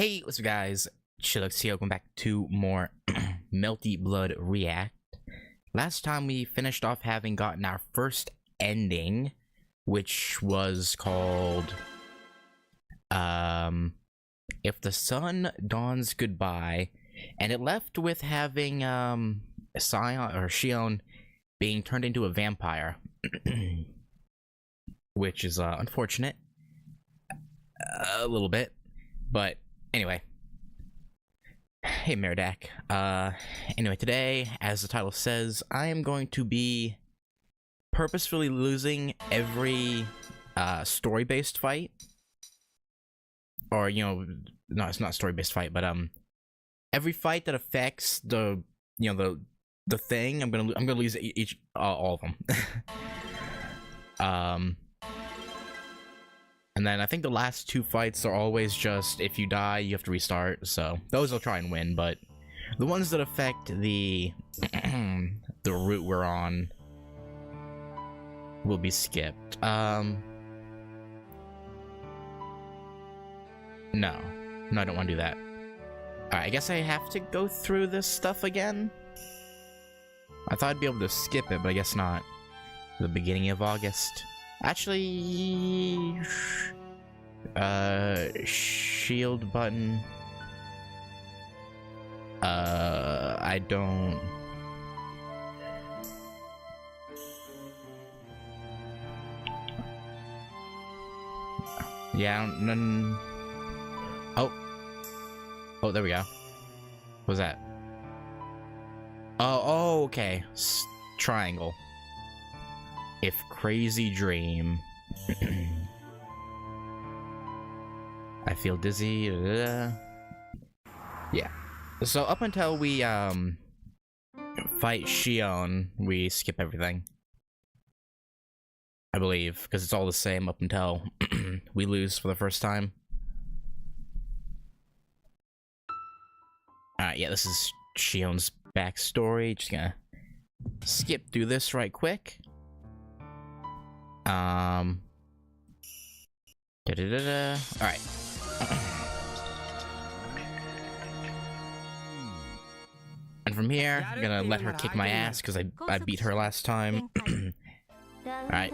Hey, what's up guys? Chillux here, welcome back to more Melty Blood React. Last time we finished off having gotten our first ending, which was called If the Sun Dawns Goodbye, and it left with having Shion being turned into a vampire, which is unfortunate a little bit, but anyway. Hey Meridak. Anyway, today, as the title says, I am going to be purposefully losing every story-based fight. Or, you know, no, it's not story-based fight, but every fight that affects the, you know, the thing, I'm gonna lose all of them. And then I think the last two fights are always just, if you die, you have to restart, so those I'll try and win, but the ones that affect the the route we're on will be skipped. No, I don't want to do that. Alright, I guess I have to go through this stuff again? I thought I'd be able to skip it, but I guess not. The beginning of August. Actually, shield button. I don't. Yeah, none. Oh, there we go. What was that? Oh, okay. Triangle. If crazy dream. I feel dizzy. Yeah. So up until we fight Shion, we skip everything. I believe, because it's all the same up until we lose for the first time. Alright, yeah, this is Shion's backstory. Just gonna skip through this right quick. Alright. And from here, I'm gonna let her kick my ass because I beat her last time. Alright,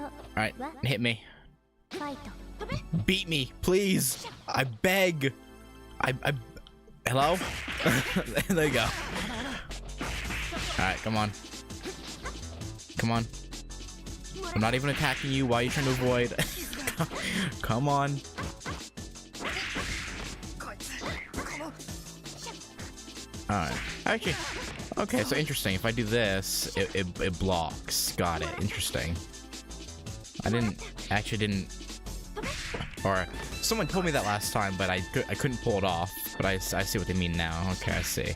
hit me. Beat me, please. I beg. Hello? There you go. Alright, come on. Come on. I'm not even attacking you. Why are you trying to avoid? Come on. Alright. Actually, okay, so interesting. If I do this, it blocks. Got it. Interesting. I didn't. Or someone told me that last time, but I couldn't pull it off. But I see what they mean now. Okay, I see.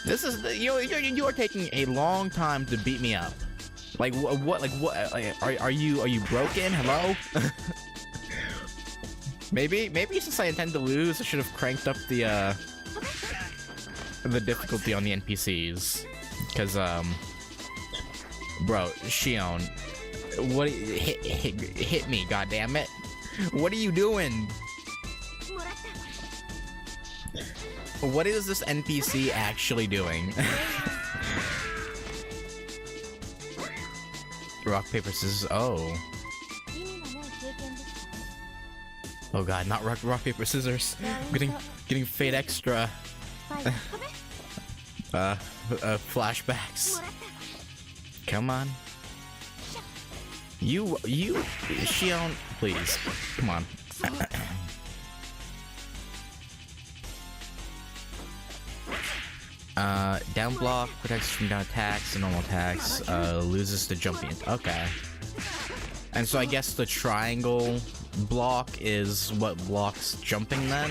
This is you are taking a long time to beat me up. Like what? Like what? Are you broken? Hello? maybe since I intend to lose, I should have cranked up the difficulty on the NPCs, because bro, Shion, what? Hit me, goddammit! What are you doing? What is this NPC actually doing? Rock, paper, scissors. Oh. Oh god, not rock, paper, scissors. I'm getting fate extra. Flashbacks. Come on. You, Shion, please. Come on. Down block protects from down attacks and normal attacks, loses the jumping. Okay. And so I guess the triangle block is what blocks jumping then?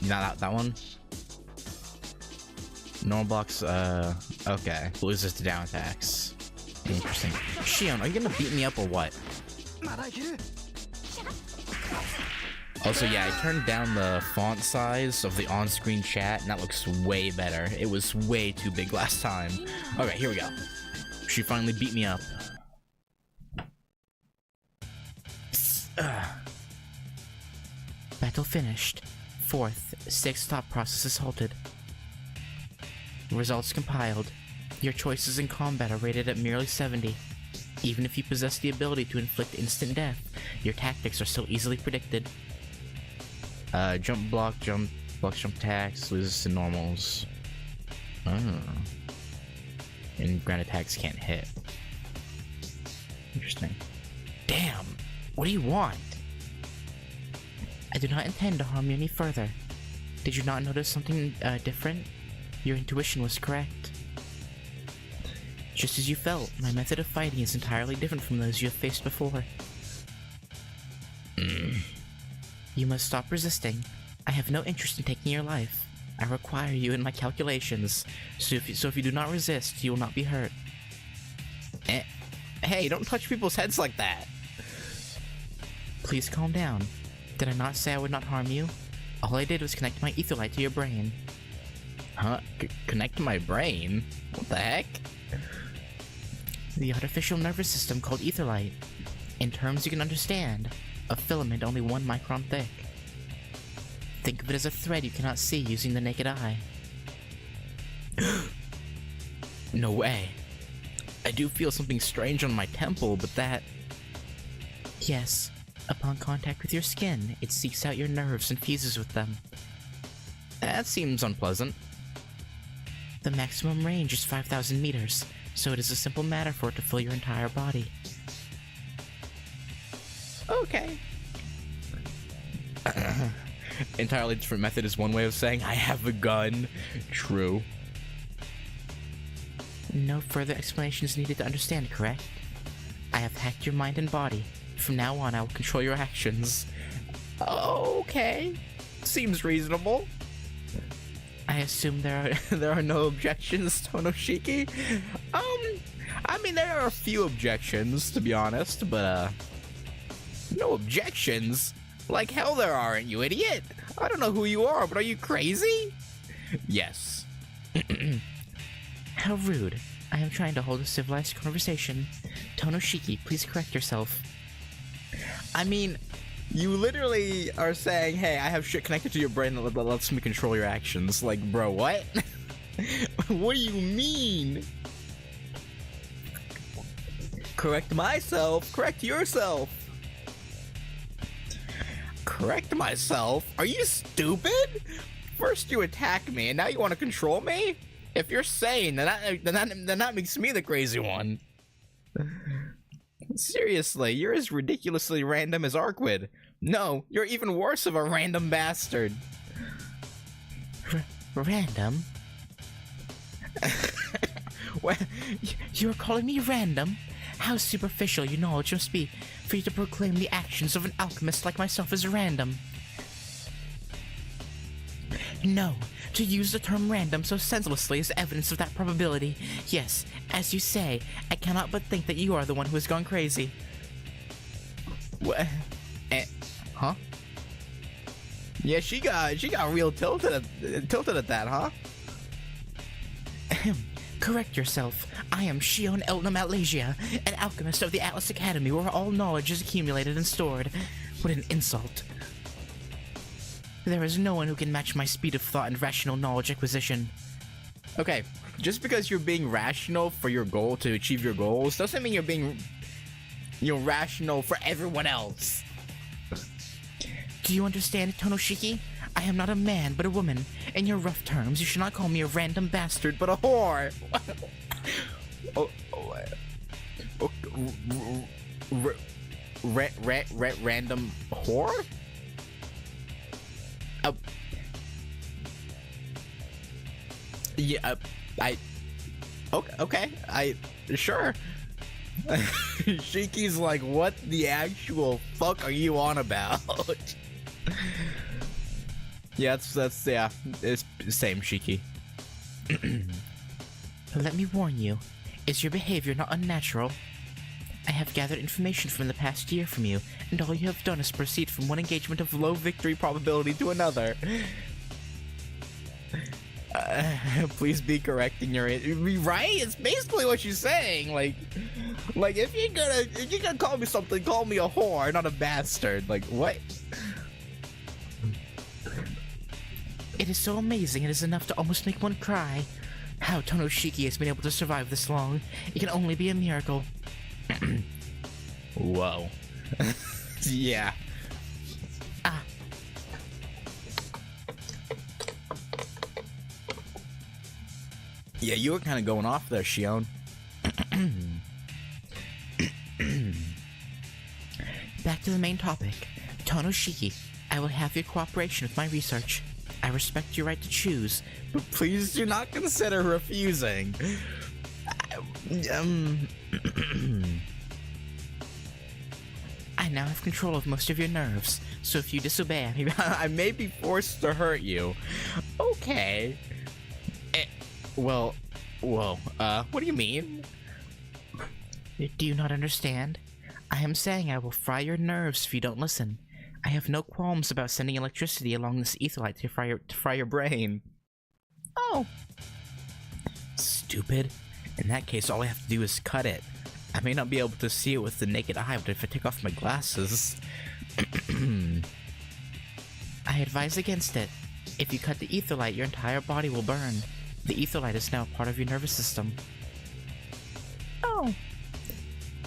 Not that one? Normal blocks, okay. Loses to down attacks. Interesting. Shion, are you gonna beat me up or what? Also, yeah, I turned down the font size of the on-screen chat, and that looks way better. It was way too big last time. Okay, here we go. She finally beat me up. Battle finished. Fourth, 6 thought processes halted. Results compiled. Your choices in combat are rated at merely 70. Even if you possess the ability to inflict instant death, your tactics are still easily predicted. Jump, block, jump attacks, loses to normals. Oh. And ground attacks can't hit. Interesting. Damn! What do you want? I do not intend to harm you any further. Did you not notice something different? Your intuition was correct. Just as you felt, my method of fighting is entirely different from those you have faced before. You must stop resisting. I have no interest in taking your life. I require you in my calculations, so if you do not resist, you will not be hurt. Hey, don't touch people's heads like that! Please calm down. Did I not say I would not harm you? All I did was connect my ether light to your brain. Huh? Connect to my brain? What the heck? The artificial nervous system called ether light. In terms you can understand, a filament only 1 micron thick. Think of it as a thread you cannot see using the naked eye. No way. I do feel something strange on my temple, but that... Yes. Upon contact with your skin, it seeks out your nerves and fuses with them. That seems unpleasant. The maximum range is 5,000 meters, so it is a simple matter for it to fill your entire body. Okay. Entirely different method is one way of saying I have a gun. True. No further explanation is needed to understand, correct? I have hacked your mind and body. From now on, I will control your actions. Okay. Seems reasonable. I assume there are no objections, Tonoshiki? I mean, there are a few objections, to be honest, but, no objections? Like hell there aren't, you idiot! I don't know who you are, but are you crazy? Yes. How rude. I am trying to hold a civilized conversation. Tonoshiki, please correct yourself. I mean, you literally are saying, hey, I have shit connected to your brain that lets me control your actions. Like, bro, what? What do you mean? Correct myself. Correct yourself. Correct myself? Are you stupid? First you attack me, and now you want to control me? If you're sane, then that makes me the crazy one. Seriously, you're as ridiculously random as Arquid. No, you're even worse of a random bastard. Random? What? You're calling me random? How superficial your knowledge must be for you to proclaim the actions of an alchemist like myself as random. No, to use the term random so senselessly is evidence of that probability. Yes, as you say, I cannot but think that you are the one who has gone crazy. What? Huh? Yeah, she got real tilted at that, huh? Correct yourself. I am Shion Elnam Atlasia, an alchemist of the Atlas Academy where all knowledge is accumulated and stored. What an insult. There is no one who can match my speed of thought and rational knowledge acquisition. Okay, just because you're being rational for your goal to achieve your goals doesn't mean you're being, rational for everyone else. Do you understand, Tonoshiki? I am not a man, but a woman. In your rough terms, you should not call me a random bastard, but a whore. Random whore? Yeah, okay, sure. Shiki's like, what the actual fuck are you on about? Yeah, it's same, Shiki. Let me warn you, is your behavior not unnatural? I have gathered information from the past year from you, and all you have done is proceed from one engagement of low victory probability to another. Please be correcting your right? It's basically what she's saying. Like if you're gonna call me something, call me a whore, not a bastard. Like what? It is so amazing, it is enough to almost make one cry. How Tonoshiki has been able to survive this long, it can only be a miracle. Whoa. Yeah. Ah. Yeah, you were kind of going off there, Shion. Back to the main topic. Tonoshiki, I will have your cooperation with my research. I respect your right to choose, but please do not consider refusing. I now have control of most of your nerves, so if you disobey, I may be forced to hurt you. Okay. Well, whoa, what do you mean? Do you not understand? I am saying I will fry your nerves if you don't listen. I have no qualms about sending electricity along this etherlight to fry your brain. Oh. Stupid. In that case, all I have to do is cut it. I may not be able to see it with the naked eye, but if I take off my glasses... I advise against it. If you cut the etherlight, your entire body will burn. The etherlight is now part of your nervous system. Oh.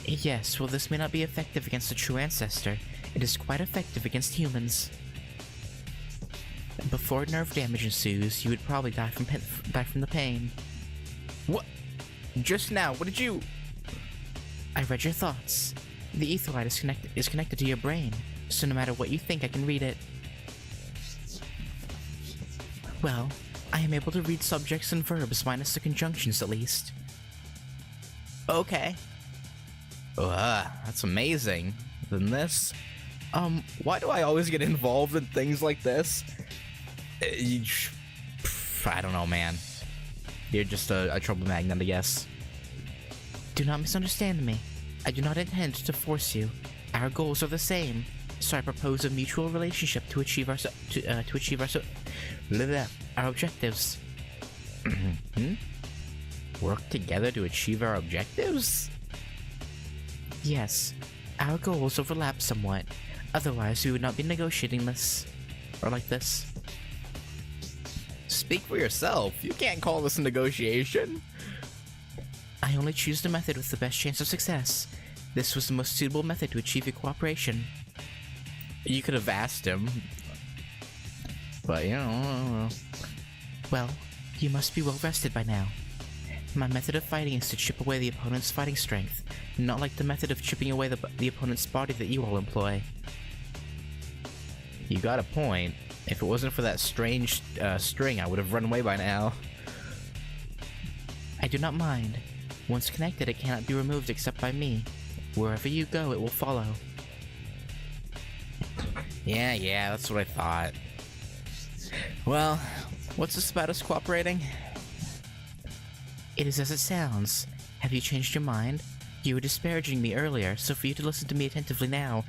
Yes, well, this may not be effective against a true ancestor. It is quite effective against humans. Before nerve damage ensues, you would probably die from the pain. What? Just now, what did you... I read your thoughts. The etherlight is connected to your brain, so no matter what you think, I can read it. Well, I am able to read subjects and verbs minus the conjunctions at least. Okay. That's amazing. Then this... why do I always get involved in things like this? I don't know, man. You're just a trouble magnet, I guess. Do not misunderstand me. I do not intend to force you. Our goals are the same, so I propose a mutual relationship to achieve our objectives. Work together to achieve our objectives? Yes. Our goals overlap somewhat. Otherwise, we would not be negotiating this. Or like this. Speak for yourself. You can't call this a negotiation. I only choose the method with the best chance of success. This was the most suitable method to achieve your cooperation. You could have asked him. But, you know... Well, you must be well rested by now. My method of fighting is to chip away the opponent's fighting strength, not like the method of chipping away the opponent's body that you all employ. You got a point. If it wasn't for that strange string, I would have run away by now. I do not mind. Once connected, it cannot be removed except by me. Wherever you go, it will follow. Yeah, that's what I thought. Well, what's this about us cooperating? It is as it sounds. Have you changed your mind? You were disparaging me earlier, so for you to listen to me attentively now...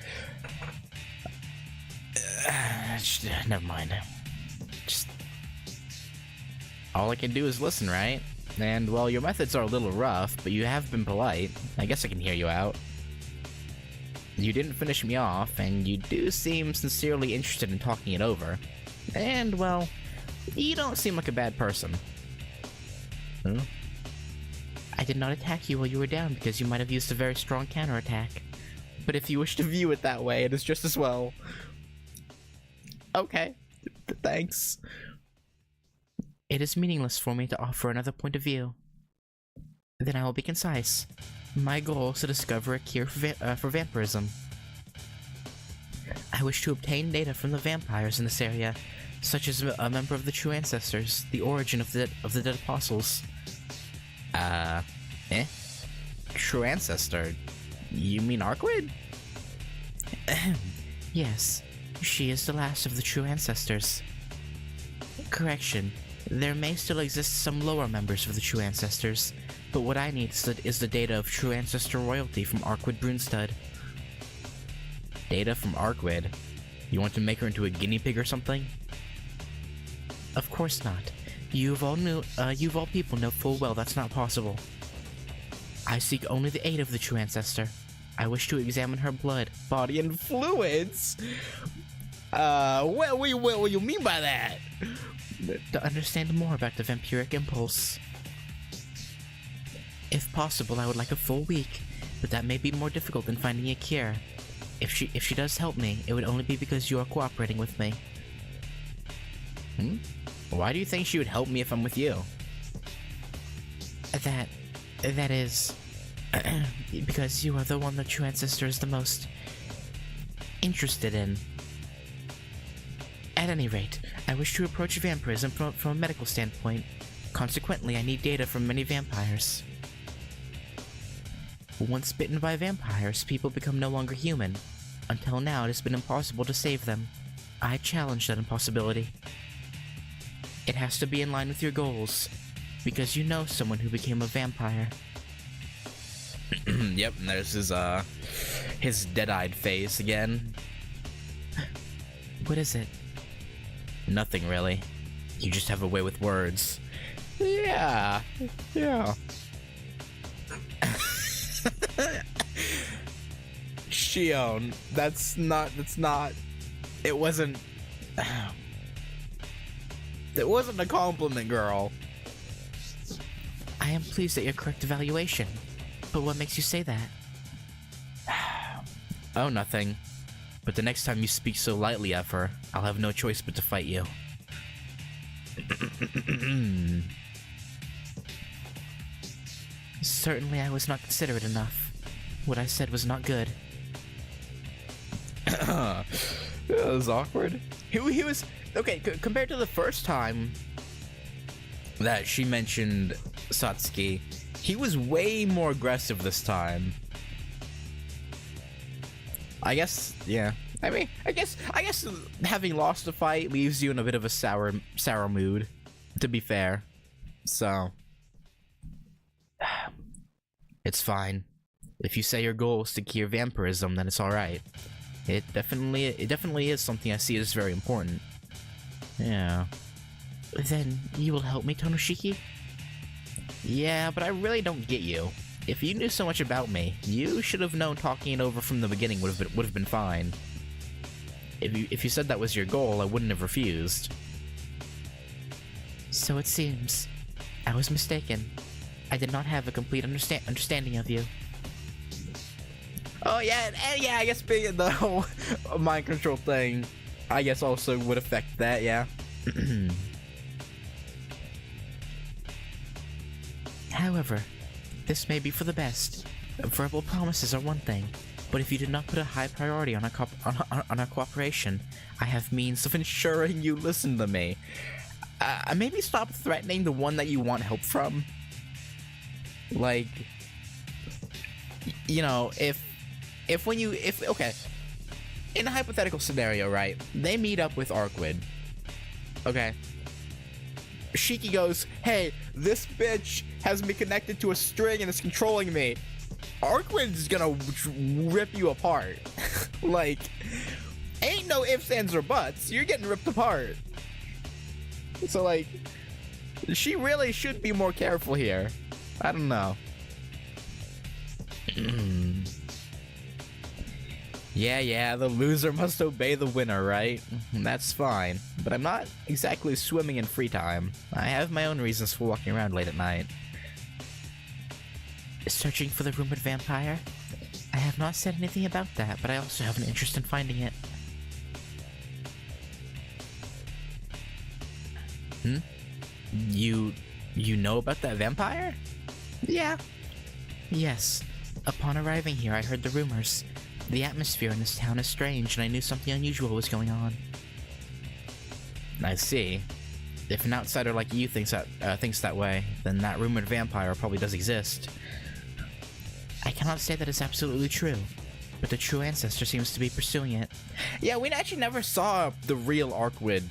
never mind. Just... all I can do is listen, right? And, well, your methods are a little rough, but you have been polite. I guess I can hear you out. You didn't finish me off, and you do seem sincerely interested in talking it over. And, well, you don't seem like a bad person. Huh? I did not attack you while you were down because you might have used a very strong counterattack. But if you wish to view it that way, it is just as well. Okay. Thanks. It is meaningless for me to offer another point of view. Then I will be concise. My goal is to discover a cure for vampirism. I wish to obtain data from the vampires in this area, such as a member of the True Ancestors, the origin of the Dead Apostles. True Ancestor? You mean Arkwid? Yes, she is the last of the True Ancestors. Correction. There may still exist some lower members of the True Ancestors, but what I need is the data of True Ancestor royalty from Arkwid Brunstud. Data from Arkwid? You want to make her into a guinea pig or something? Of course not. You of all people know full well that's not possible. I seek only the aid of the True Ancestor. I wish to examine her blood, body, and fluids! What do you mean by that? to understand more about the vampiric impulse. If possible, I would like a full week, but that may be more difficult than finding a cure. If she does help me, it would only be because you are cooperating with me. Why do you think she would help me if I'm with you? That is... because you are the one the true ancestor is the most interested in. At any rate, I wish to approach vampirism from a medical standpoint. Consequently, I need data from many vampires. Once bitten by vampires, people become no longer human. Until now, it has been impossible to save them. I challenge that impossibility. It has to be in line with your goals, because you know someone who became a vampire. Yep, and there's his dead-eyed face again. What is it? Nothing, really. You just have a way with words. Yeah. Shion, that's not, it wasn't a compliment, girl. I am pleased at your correct evaluation, but what makes you say that? Oh, nothing. But the next time you speak so lightly of her, I'll have no choice but to fight you. Certainly I was not considerate enough. What I said was not good. That was awkward. He was... Okay, compared to the first time that she mentioned Satsuki, he was way more aggressive this time. I guess, yeah. I mean, I guess having lost the fight leaves you in a bit of a sour mood, to be fair. So, it's fine. If you say your goal is to cure vampirism, then it's alright. It definitely is something I see as very important. Yeah. Then you will help me, Tonoshiki? Yeah, but I really don't get you. If you knew so much about me, you should have known talking it over from the beginning would have been fine. If you said that was your goal, I wouldn't have refused. So it seems. I was mistaken. I did not have a complete understanding of you. Oh yeah, and yeah, I guess being the whole mind control thing, I guess also would affect that, yeah. However, this may be for the best. Verbal promises are one thing, but if you do not put a high priority on our cooperation, I have means of ensuring you listen to me. Maybe stop threatening the one that you want help from. Like, you know, okay, in a hypothetical scenario, right? They meet up with Arkwid. Okay. Shiki goes, hey, this bitch has me connected to a string and is controlling me. Arkwid's gonna rip you apart. Like, ain't no ifs, ands, or buts. You're getting ripped apart. So, like, she really should be more careful here. I don't know. Yeah, the loser must obey the winner, right? That's fine. But I'm not exactly swimming in free time. I have my own reasons for walking around late at night. Searching for the rumored vampire? I have not said anything about that, but I also have an interest in finding it. You know about that vampire? Yeah. Yes. Upon arriving here, I heard the rumors. The atmosphere in this town is strange, and I knew something unusual was going on. I see. If an outsider like you thinks that way, then that rumored vampire probably does exist. I cannot say that it's absolutely true, but the true ancestor seems to be pursuing it. Yeah, we actually never saw the real Arkwid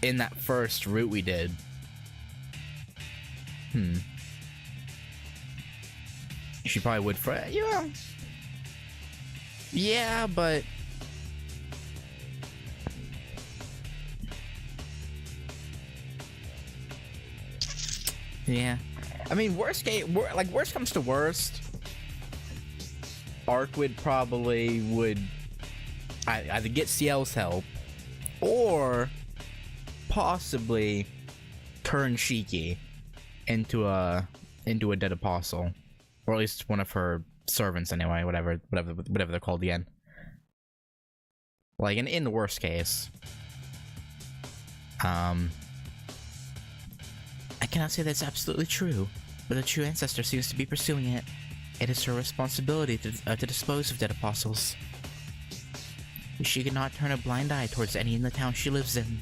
in that first route we did. She probably would for yeah. Yeah, but yeah. I mean, worst comes to worst, Arkwid probably would either get Ciel's help or possibly turn Shiki into a dead apostle, or at least one of her servants anyway. Whatever they're called again. Like in the worst case. I cannot say that's absolutely true, but the true ancestor seems to be pursuing it. It is her responsibility to dispose of dead apostles. She cannot turn a blind eye towards any in the town she lives in.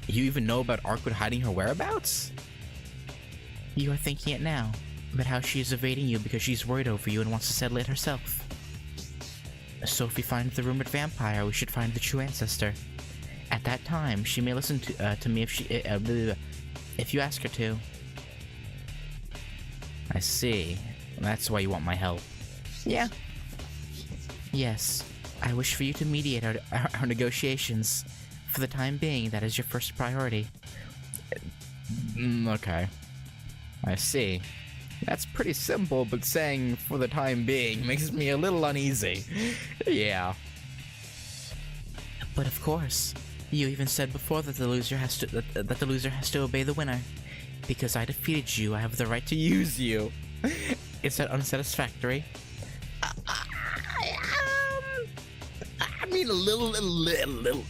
You even know about Arkwood hiding her whereabouts? You are thinking it now, about how she is evading you because she's worried over you and wants to settle it herself. So if we find the rumored vampire, we should find the true ancestor. At that time, she may listen to me if you ask her to. I see. That's why you want my help. Yeah. Yes. I wish for you to mediate our negotiations. For the time being, that is your first priority. Okay. I see. That's pretty simple, but saying for the time being makes me a little uneasy. Yeah. But of course, you even said before that the loser has to obey the winner. Because I defeated you, I have the right to use you. Is that unsatisfactory? I mean, a little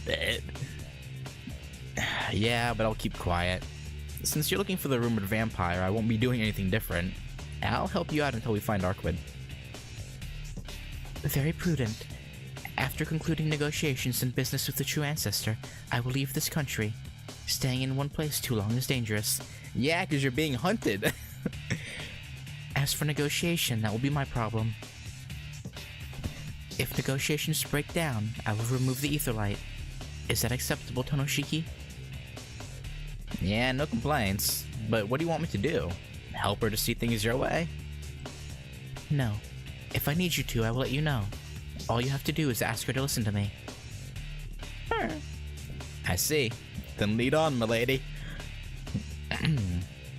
bit. Yeah, but I'll keep quiet. Since you're looking for the rumored vampire, I won't be doing anything different. I'll help you out until we find Arkwood. Very prudent. After concluding negotiations and business with the true ancestor, I will leave this country. Staying in one place too long is dangerous. Yeah, because you're being hunted. As for negotiation, that will be my problem. If negotiations break down, I will remove the ether light. Is that acceptable, Tonoshiki? Yeah, no complaints. But what do you want me to do? Help her to see things your way? No. If I need you to, I will let you know. All you have to do is ask her to listen to me. I see. Then lead on, milady.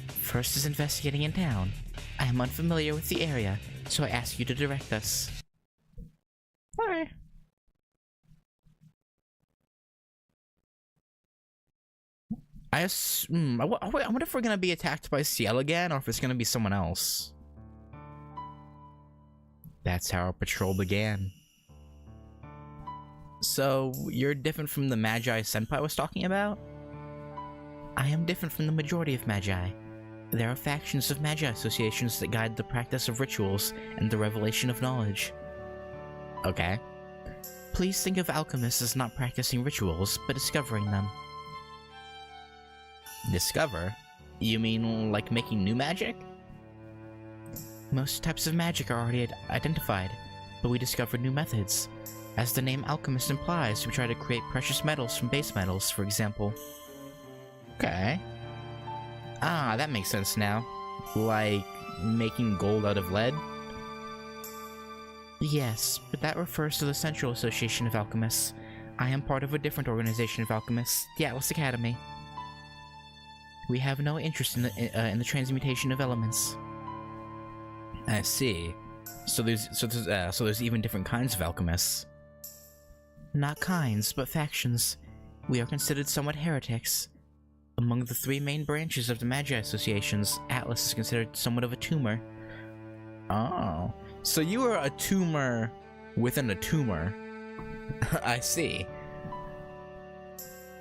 First is investigating in town. I am unfamiliar with the area, so I ask you to direct us. Alright. I wonder if we're gonna be attacked by Ciel again, or if it's gonna be someone else. That's how our patrol began. So, you're different from the Magi Senpai was talking about? I am different from the majority of Magi. There are factions of Magi associations that guide the practice of rituals and the revelation of knowledge. Okay. Please think of alchemists as not practicing rituals, but discovering them. Discover? You mean like making new magic? Most types of magic are already identified, but we discovered new methods. As the name alchemist implies, we try to create precious metals from base metals, for example. Okay. Ah, that makes sense now. Like, making gold out of lead? Yes, but that refers to the Central Association of Alchemists. I am part of a different organization of alchemists, the Atlas Academy. We have no interest in the transmutation of elements. I see. So there's even different kinds of alchemists. Not kinds, but factions. We are considered somewhat heretics. Among the three main branches of the Magi Associations, Atlas is considered somewhat of a tumor. Oh. So you are a tumor within a tumor. I see.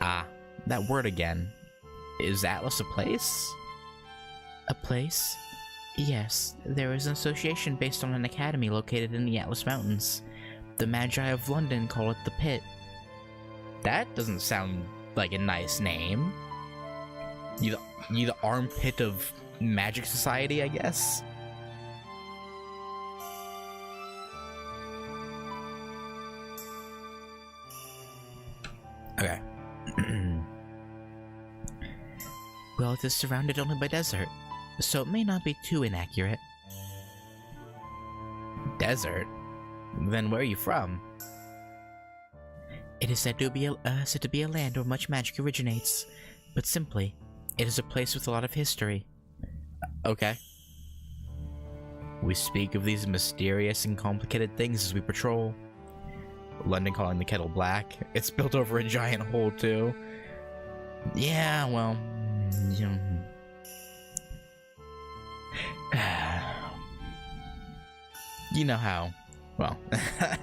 Ah, that word again. Is Atlas a place? A place? Yes, there is an association based on an academy located in the Atlas Mountains. The Magi of London call it the Pit. That doesn't sound like a nice name. You the armpit of magic society, I guess? Okay. Well, it is surrounded only by desert, so it may not be too inaccurate. Desert? Then where are you from? It is said to be a land where much magic originates, but simply, it is a place with a lot of history. Okay. We speak of these mysterious and complicated things as we patrol. London calling the kettle black. It's built over a giant hole, too. Yeah, well, you know. You know how. Well, yeah.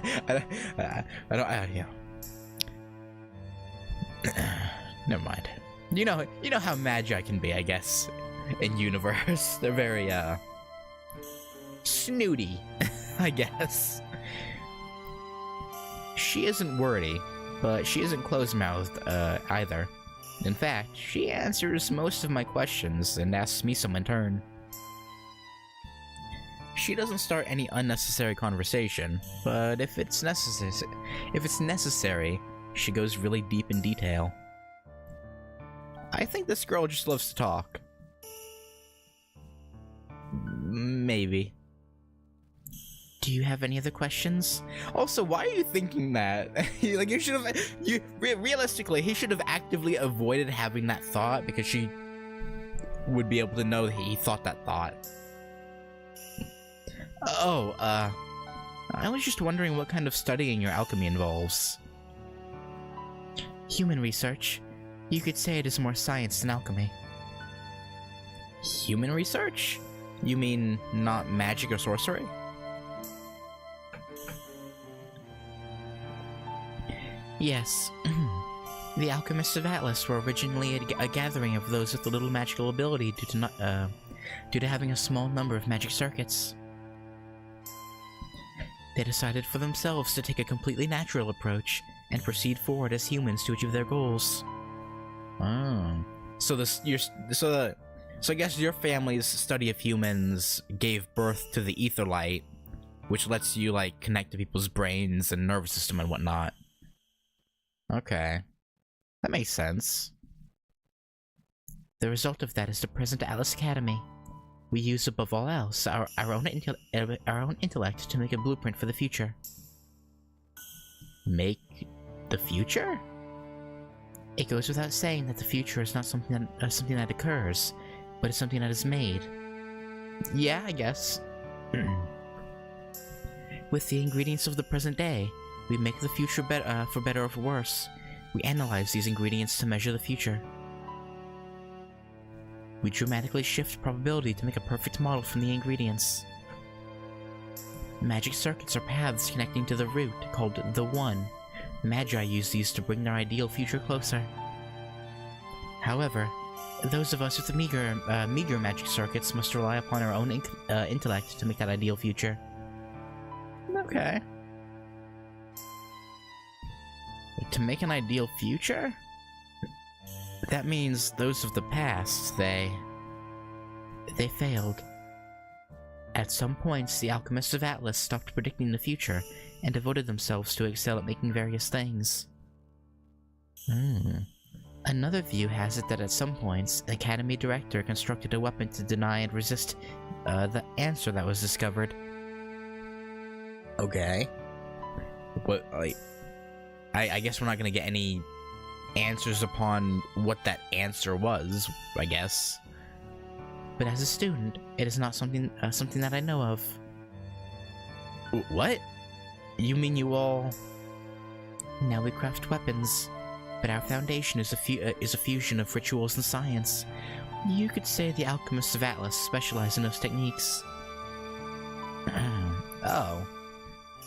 Never mind. You know how magi can be, I guess, in universe. They're very, snooty, I guess. She isn't wordy, but she isn't closed-mouthed, either. In fact, she answers most of my questions and asks me some in turn. She doesn't start any unnecessary conversation, but if it's necessary, she goes really deep in detail. I think this girl just loves to talk. Maybe. Do you have any other questions? Also, why are you thinking that? Like, you should have... realistically, he should have actively avoided having that thought, because she would be able to know that he thought that thought. Oh, I was just wondering what kind of studying your alchemy involves. Human research. You could say it is more science than alchemy. Human research? You mean not magic or sorcery? Yes. The Alchemists of Atlas were originally a gathering of those with a little magical ability due to having a small number of magic circuits. They decided for themselves to take a completely natural approach and proceed forward as humans to achieve their goals. Oh. So I guess your family's study of humans gave birth to the ether light, which lets you, like, connect to people's brains and nervous system and whatnot. Okay. That makes sense. The result of that is the present Atlas Academy. We use above all else our own intellect to make a blueprint for the future. Make the future? It goes without saying that the future is not something that occurs, but it's something that is made. Yeah, I guess. With the ingredients of the present day, we make the future for better or for worse. We analyze these ingredients to measure the future. We dramatically shift probability to make a perfect model from the ingredients. Magic circuits are paths connecting to the root, called the One. Magi use these to bring their ideal future closer. However, those of us with meager magic circuits must rely upon our own intellect to make that ideal future. Okay. To make an ideal future? That means those of the past, they failed. At some points, the Alchemists of Atlas stopped predicting the future and devoted themselves to excel at making various things. Another view has it that at some points, an Academy Director constructed a weapon to deny and resist the answer that was discovered. Okay. What, like... I guess we're not gonna get any answers upon what that answer was, I guess. But as a student, it is not something that I know of. What? You mean you all... Now we craft weapons, but our foundation is a fusion of rituals and science. You could say the Alchemists of Atlas specialize in those techniques. Oh.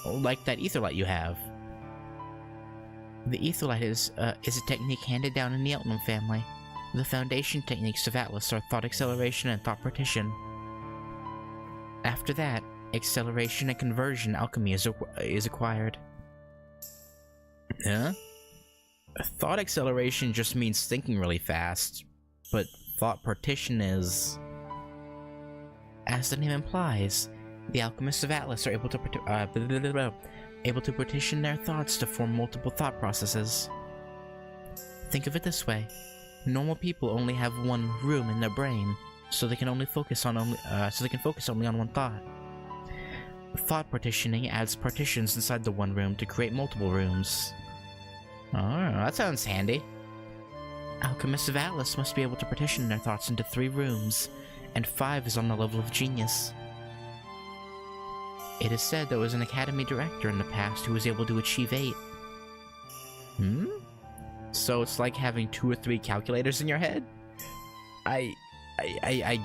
Like that etherlight you have. The etherlight is a technique handed down in the Elton family. The foundation techniques of Atlas are thought acceleration and thought partition. After that, acceleration and conversion alchemy is acquired. Huh? Thought acceleration just means thinking really fast, but thought partition is... As the name implies, the Alchemists of Atlas are able to partition their thoughts to form multiple thought processes. Think of it this way. Normal people only have one room in their brain, so they can focus only on one thought. Thought partitioning adds partitions inside the one room to create multiple rooms. Oh, that sounds handy. Alchemists of Atlas must be able to partition their thoughts into 3 rooms, and 5 is on the level of genius. It is said there was an academy director in the past who was able to achieve 8. Hmm? So it's like having 2 or 3 calculators in your head? I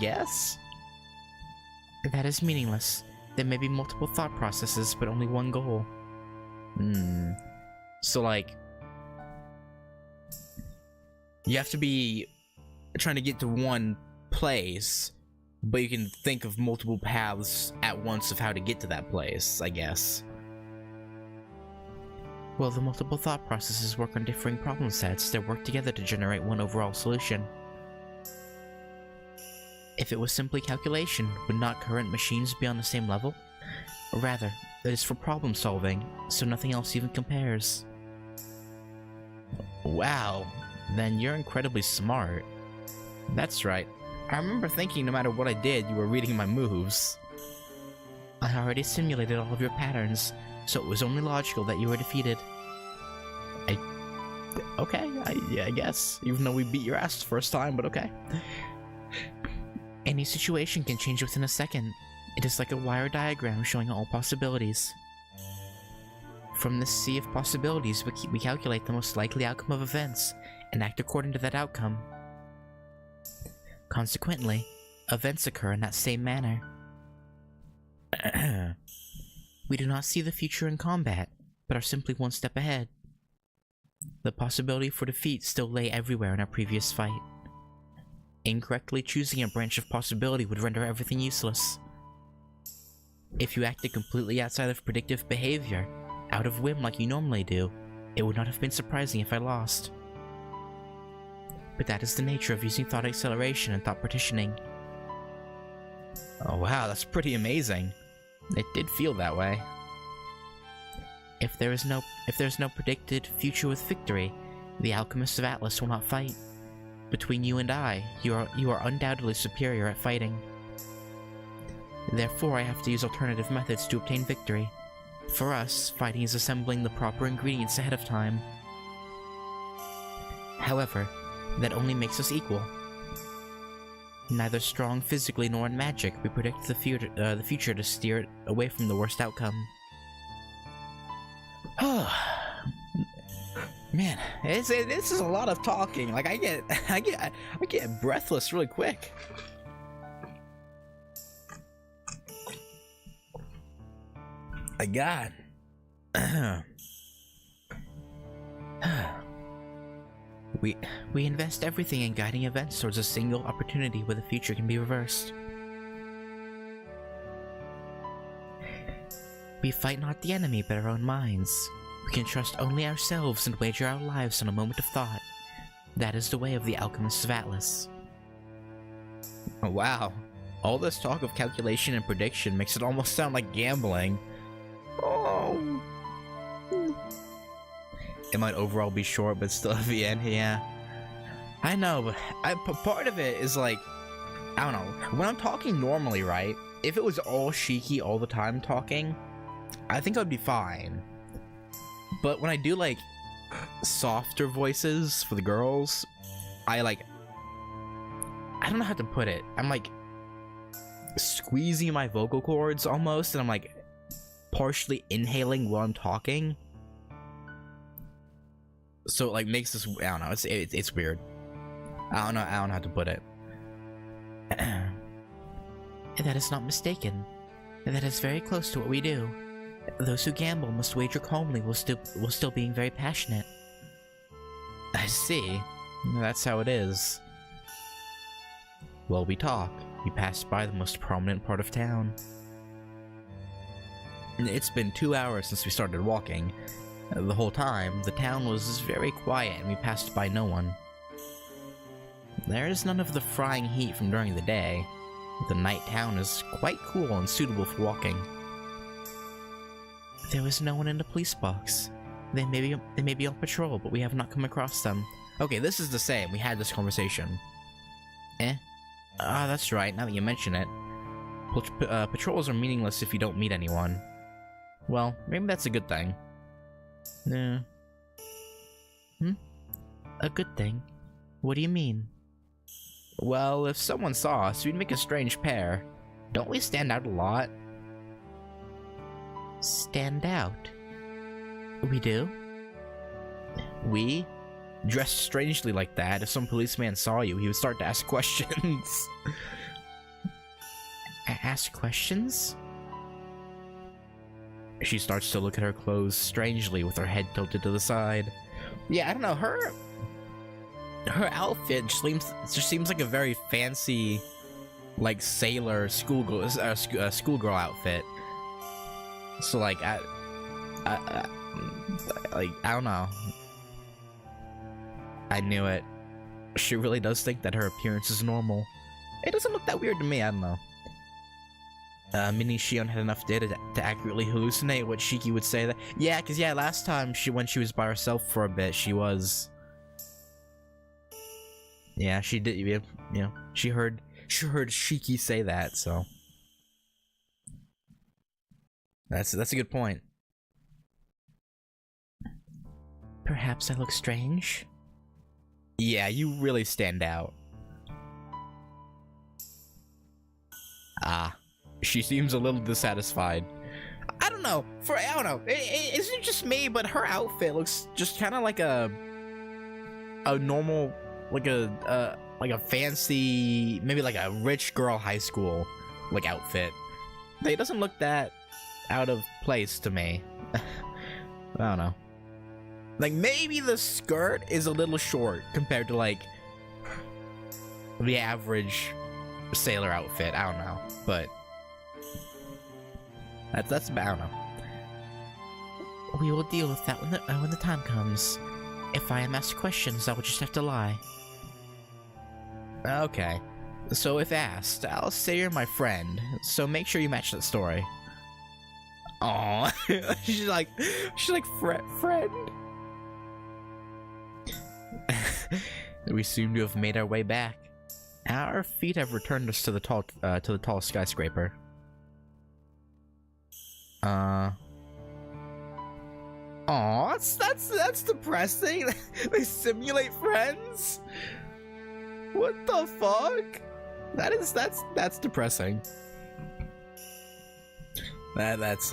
guess? That is meaningless. There may be multiple thought processes, but only one goal. So like, you have to be trying to get to one place, but you can think of multiple paths at once of how to get to that place, I guess. Well, the multiple thought processes work on differing problem sets that work together to generate one overall solution. If it was simply calculation, would not current machines be on the same level? Rather, it is for problem solving, so nothing else even compares. Wow, then you're incredibly smart. That's right. I remember thinking no matter what I did, you were reading my moves. I already simulated all of your patterns, so it was only logical that you were defeated. Yeah, I guess. Even though we beat your ass the first time, but okay. Any situation can change within a second. It is like a wire diagram showing all possibilities. From this sea of possibilities, we calculate the most likely outcome of events, and act according to that outcome. Consequently, events occur in that same manner. We do not see the future in combat, but are simply one step ahead. The possibility for defeat still lay everywhere in our previous fight. Incorrectly choosing a branch of possibility would render everything useless. If you acted completely outside of predictive behavior, out of whim like you normally do, it would not have been surprising if I lost. But that is the nature of using thought acceleration and thought partitioning. Oh wow, that's pretty amazing. It did feel that way. If there is no predicted future with victory, the alchemists of Atlas will not fight. Between you and I, you are undoubtedly superior at fighting. Therefore, I have to use alternative methods to obtain victory. For us, fighting is assembling the proper ingredients ahead of time. However, that only makes us equal. Neither strong physically nor in magic, we predict the future to steer it away from the worst outcome. Man, this is a lot of talking. Like I get breathless really quick. My God. We invest everything in guiding events towards a single opportunity where the future can be reversed. We fight not the enemy, but our own minds. We can trust only ourselves and wager our lives on a moment of thought. That is the way of the alchemists of Atlas. Oh, wow. All this talk of calculation and prediction makes it almost sound like gambling. Oh. It might overall be short, but still at the end, yeah. I know, but part of it is like, I don't know. When I'm talking normally, right? If it was all Shiki all the time talking, I think I'd be fine. But when I do like softer voices for the girls, I don't know how to put it. I'm like squeezing my vocal cords almost, and I'm like partially inhaling while I'm talking. So it like makes this, I don't know, it's weird. I don't know how to put it. That is not mistaken. That is very close to what we do. Those who gamble must wager calmly while still being very passionate. I see. That's how it is. While we talk, we pass by the most prominent part of town. It's been 2 hours since we started walking. The whole time, the town was very quiet and we passed by no one. There is none of the frying heat from during the day. The night town is quite cool and suitable for walking. There was no one in the police box. They may be on patrol, but we have not come across them. Okay, this is the same. We had this conversation. That's right, now that you mention it. Patrols are meaningless if you don't meet anyone. Well, maybe that's a good thing. A good thing? What do you mean? Well, if someone saw us, we'd make a strange pair. Don't we stand out a lot? stand out. We do? We? Dressed strangely like that, if some policeman saw you, he would start to ask questions. Ask questions? She starts to look at her clothes strangely with her head tilted to the side. Yeah, I don't know, her outfit just seems like a very fancy, like, sailor schoolgirl outfit. So, like, I don't know. I knew it. She really does think that her appearance is normal. It doesn't look that weird to me, I don't know. Mini Shion had enough data to accurately hallucinate what Shiki would say that. Yeah, cause yeah, last time when she was by herself for a bit, she was. Yeah, she did. You know, she heard Shiki say that, so. That's a good point. Perhaps I look strange? Yeah, you really stand out. Ah, she seems a little dissatisfied. I don't know. I don't know. Isn't it just me? But her outfit looks just kind of like a normal, like a fancy, maybe like a rich girl high school like outfit. It doesn't look that out of place to me. I don't know. Like, maybe the skirt is a little short compared to, like, the average sailor outfit. I don't know, but that's about, I don't know. We will deal with that when the time comes. If I am asked questions, I will just have to lie. Okay. So if asked, I'll say you're my friend, so make sure you match that story. Aww. she's like, friend? We seem to have made our way back. Our feet have returned us to the tall skyscraper. Aw, that's depressing. They simulate friends? What the fuck? That's depressing. That's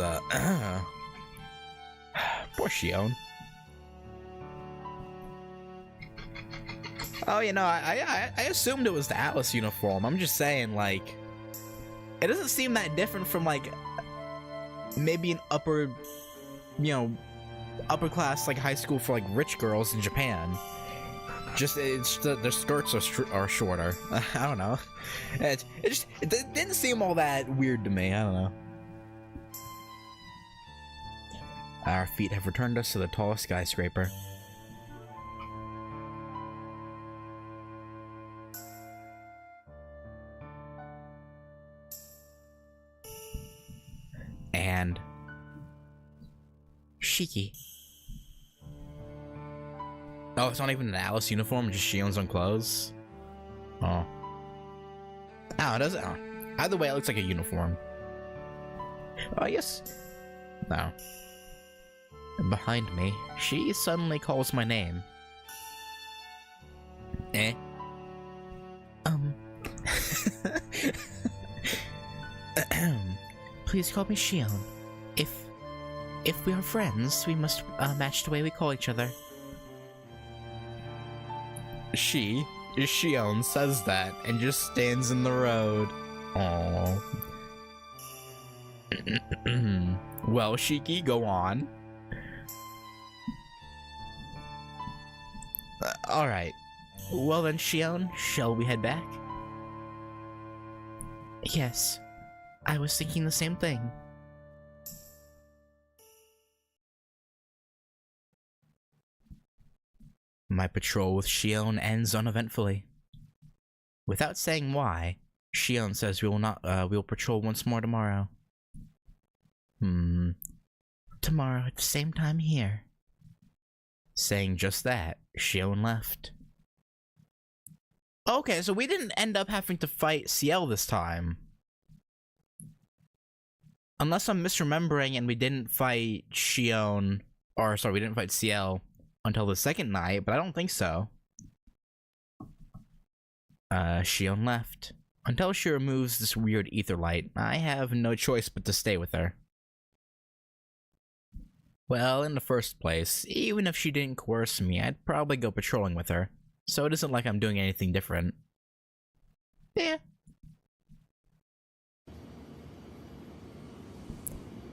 poor Shion. Oh, you know, I assumed it was the Atlas uniform. I'm just saying, like, it doesn't seem that different from, like, maybe an upper class, like, high school for, like, rich girls in Japan. Just, their skirts are shorter. I don't know. It didn't seem all that weird to me. I don't know. Our feet have returned us to the tall skyscraper. And Shiki. Oh, it's not even an Alice uniform, just Shion's own clothes. Oh. Oh, does it? Oh. Either way, it looks like a uniform. Oh, yes. No. And behind me, she suddenly calls my name. Eh? Please call me Shion. If we are friends, we must match the way we call each other. Shion says that and just stands in the road. Aww. Well, Shiki, go on. Alright. Well then, Shion, shall we head back? Yes. I was thinking the same thing. My patrol with Shion ends uneventfully. Without saying why, Shion says we will patrol once more tomorrow. Tomorrow at the same time here. Saying just that, Shion left. Okay, so we didn't end up having to fight Ciel this time. Unless I'm misremembering and we didn't fight Shion, or sorry, we didn't fight Ciel until the second night, but I don't think so. Shion left. Until she removes this weird ether light, I have no choice but to stay with her. Well, in the first place, even if she didn't coerce me, I'd probably go patrolling with her. So it isn't like I'm doing anything different. Yeah.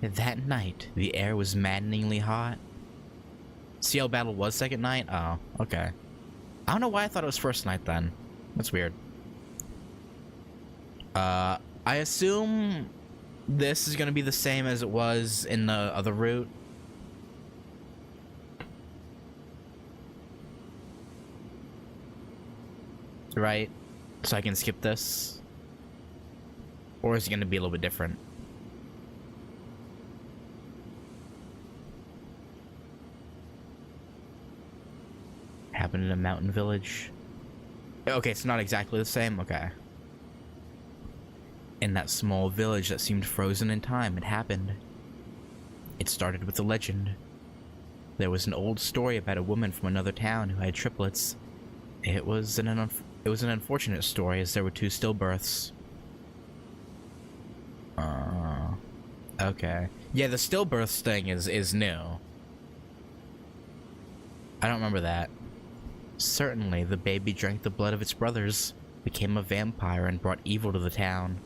That night, the air was maddeningly hot. CL battle was second night? Oh, okay. I don't know why I thought it was first night then. That's weird. I assume this is gonna be the same as it was in the other route. Right? So I can skip this? Or is it gonna be a little bit different? Happened in a mountain village. Okay, it's not exactly the same? Okay. In that small village that seemed frozen in time, it happened. It started with a legend. There was an old story about a woman from another town who had triplets. It was an unfortunate story, as there were 2 stillbirths. Okay. Yeah, the stillbirths thing is new. I don't remember that. Certainly, the baby drank the blood of its brothers, became a vampire, and brought evil to the town.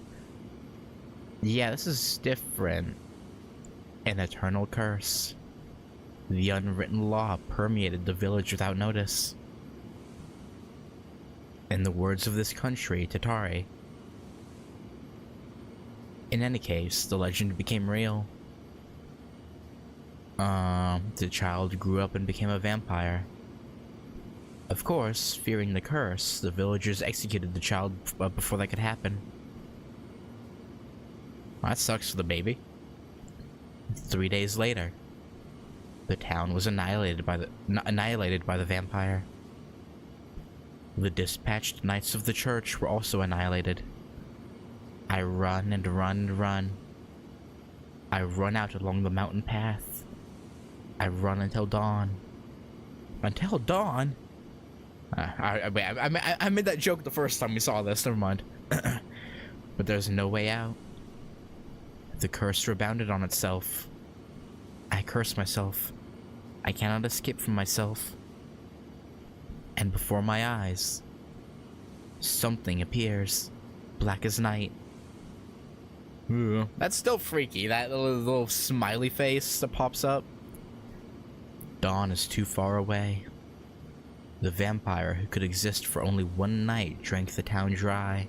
Yeah, this is different. An eternal curse. The unwritten law permeated the village without notice. In the words of this country, Tatari. In any case, the legend became real. The child grew up and became a vampire. Of course, fearing the curse, the villagers executed the child before that could happen. Well, that sucks for the baby. 3 days later, the town was annihilated by the vampire. The dispatched knights of the church were also annihilated. I run and run and run. I run out along the mountain path. I run until dawn. Until dawn? I made that joke the first time we saw this, never mind. But there's no way out. The curse rebounded on itself. I curse myself. I cannot escape from myself. And before my eyes, something appears, black as night. That's still freaky, that little smiley face that pops up. Dawn is too far away. The vampire who could exist for only 1 night drank the town dry.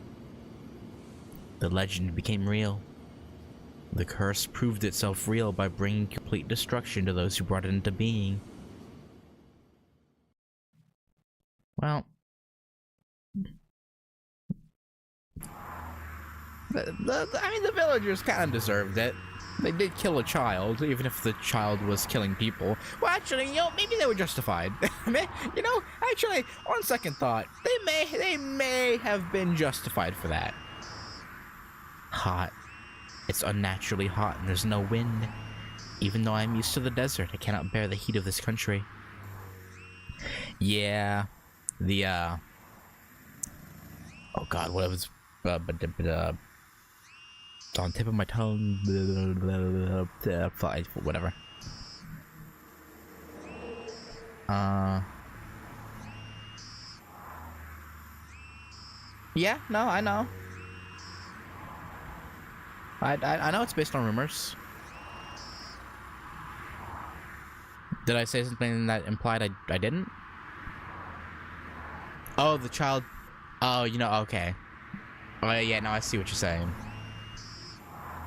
The legend became real. The curse proved itself real by bringing complete destruction to those who brought it into being. Well, the villagers kind of deserved it. They did kill a child, even if the child was killing people. Well, actually, maybe they were justified. Actually, on second thought, they may have been justified for that. Hot. It's unnaturally hot and there's no wind. Even though I'm used to the desert, I cannot bear the heat of this country. Yeah, oh god, what was it's on the tip of my tongue. Whatever. Yeah, no, I know. I know it's based on rumors. Did I say something that implied I didn't? Oh, the child. Oh, okay. Oh, yeah, no, I see what you're saying.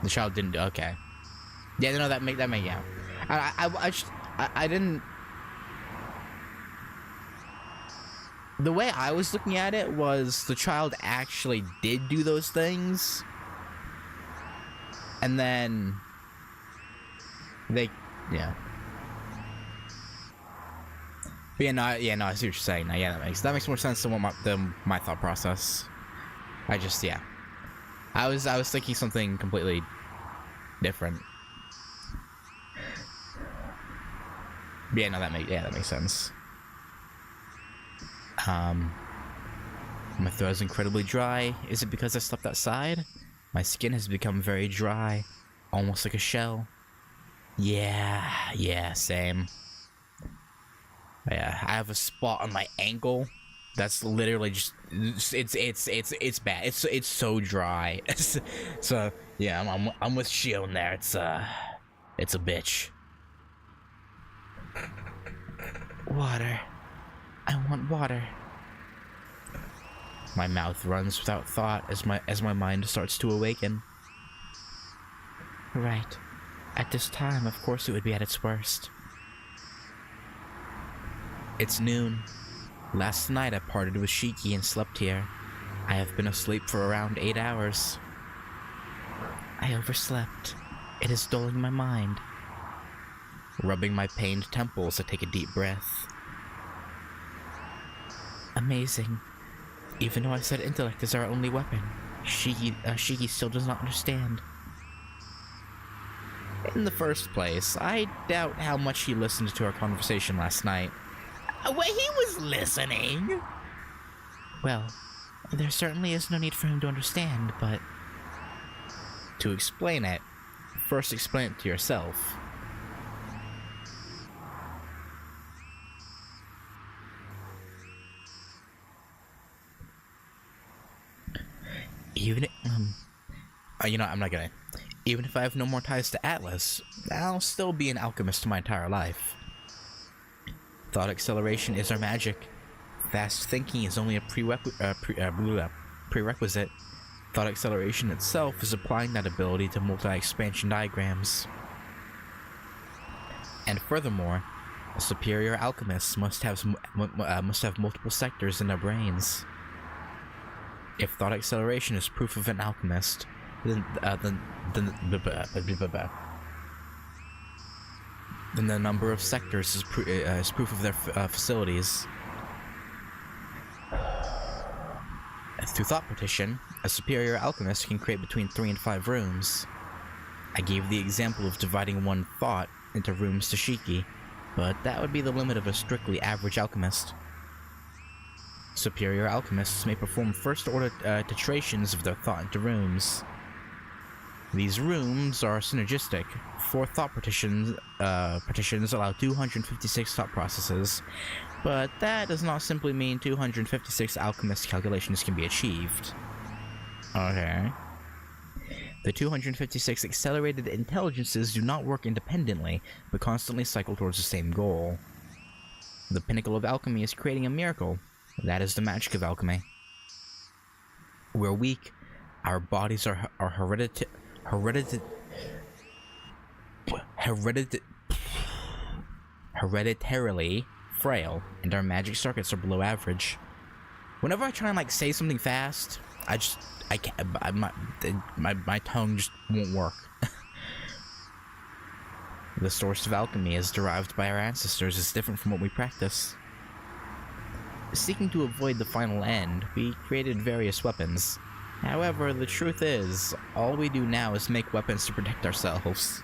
The child didn't. Okay. Yeah, no, that make yeah. I didn't. The way I was looking at it was the child actually did do those things, and then yeah. But yeah, no, I see what you're saying. Now, yeah, that makes more sense than what my thought process. Yeah. I was thinking something completely different. Yeah, no, that makes sense. My throat is incredibly dry. Is it because I slept outside? My skin has become very dry, almost like a shell. Yeah, same. Yeah, I have a spot on my ankle that's literally just it's bad. It's so dry. So yeah, I'm with Shion there. It's a bitch. Water. I want water. My mouth runs without thought as my mind starts to awaken. Right. At this time, of course it would be at its worst. It's noon. Last night I parted with Shiki and slept here. I have been asleep for around 8 hours. I overslept. It is dulling my mind. Rubbing my pained temples, I take a deep breath. Amazing. Even though I said intellect is our only weapon, Shiki still does not understand. In the first place, I doubt how much he listened to our conversation last night. Well, he was listening. Well, there certainly is no need for him to understand, but... To explain it, first explain it to yourself. Even you know, I'm not gonna. Even if I have no more ties to Atlas, I'll still be an alchemist my entire life. Thought acceleration is our magic. Fast thinking is only a prerequisite. Thought acceleration itself is applying that ability to multi-expansion diagrams. And furthermore, a superior alchemist must have multiple sectors in their brains. If thought acceleration is proof of an alchemist, then the number of sectors is proof of their facilities. Through thought partition, a superior alchemist can create between 3 and 5 rooms. I gave the example of dividing one thought into rooms to Shiki, but that would be the limit of a strictly average alchemist. Superior alchemists may perform first-order titrations of their thought into rooms. These rooms are synergistic. 4 thought partitions allow 256 thought processes, but that does not simply mean 256 alchemist calculations can be achieved. Okay. The 256 accelerated intelligences do not work independently, but constantly cycle towards the same goal. The pinnacle of alchemy is creating a miracle. That is the magic of alchemy. We're weak. Our bodies are hereditarily frail, and our magic circuits are below average. Whenever I try and like say something fast, I can't. My tongue just won't work. The source of alchemy is derived by our ancestors is different from what we practice. Seeking to avoid the final end, we created various weapons. However, the truth is, all we do now is make weapons to protect ourselves.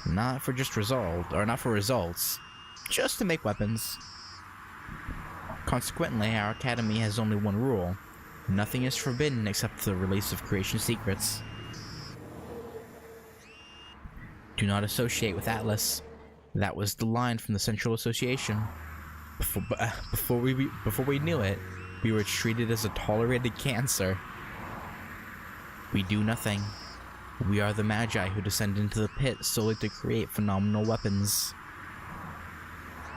Not for results, just to make weapons. Consequently, our academy has only one rule. Nothing is forbidden except the release of creation secrets. Do not associate with Atlas. That was the line from the Central Association. Before we knew it, we were treated as a tolerated cancer. We do nothing. We are the Magi who descend into the pit solely to create phenomenal weapons.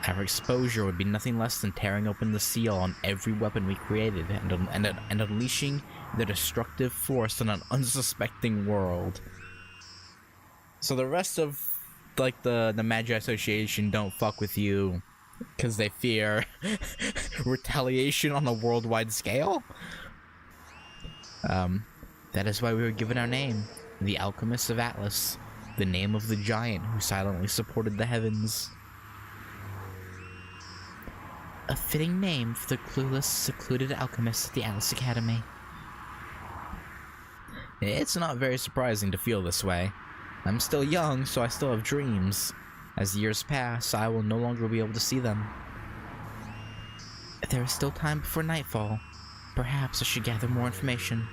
Our exposure would be nothing less than tearing open the seal on every weapon we created and unleashing their destructive force on an unsuspecting world. So the rest of like the Magi Association don't fuck with you because they fear retaliation on a worldwide scale? That is why we were given our name, the Alchemists of Atlas, the name of the giant who silently supported the heavens. A fitting name for the clueless, secluded alchemists at the Atlas Academy. It's not very surprising to feel this way. I'm still young, so I still have dreams. As years pass, I will no longer be able to see them. There is still time before nightfall. Perhaps I should gather more information.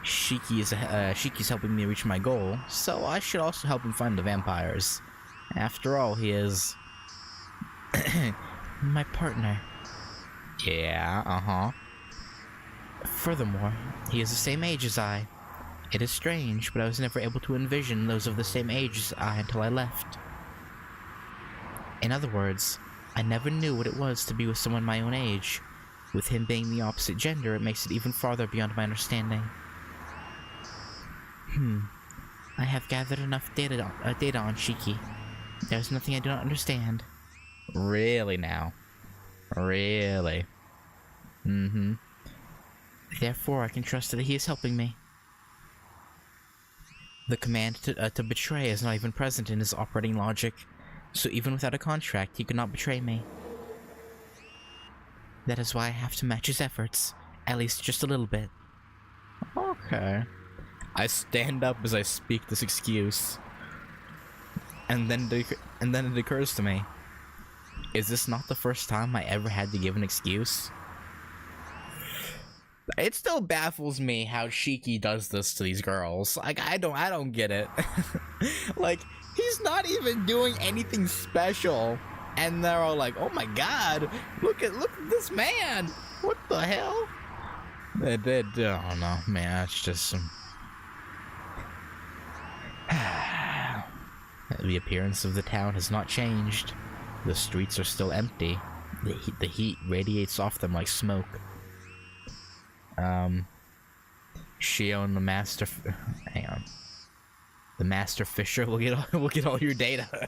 Shiki's helping me reach my goal, so I should also help him find the vampires. After all, he is my partner. Yeah, uh-huh. Furthermore, he is the same age as I. It is strange, but I was never able to envision those of the same age as I until I left. In other words, I never knew what it was to be with someone my own age. With him being the opposite gender, it makes it even farther beyond my understanding. I have gathered enough data on Shiki. There's nothing I do not understand. Really now? Really? Therefore, I can trust that he is helping me. The command to betray is not even present in his operating logic, so even without a contract, he could not betray me. That is why I have to match his efforts, at least just a little bit. Okay. I stand up as I speak this excuse, and then it occurs to me: is this not the first time I ever had to give an excuse? It still baffles me how Shiki does this to these girls. Like, I don't get it. Like, he's not even doing anything special, and they're all like, "Oh my God, look at this man! What the hell?" I don't know, man. It's just some. The appearance of the town has not changed. The streets are still empty. The heat radiates off them like smoke. Shio and the master. Hang on. The master fisher will get all your data.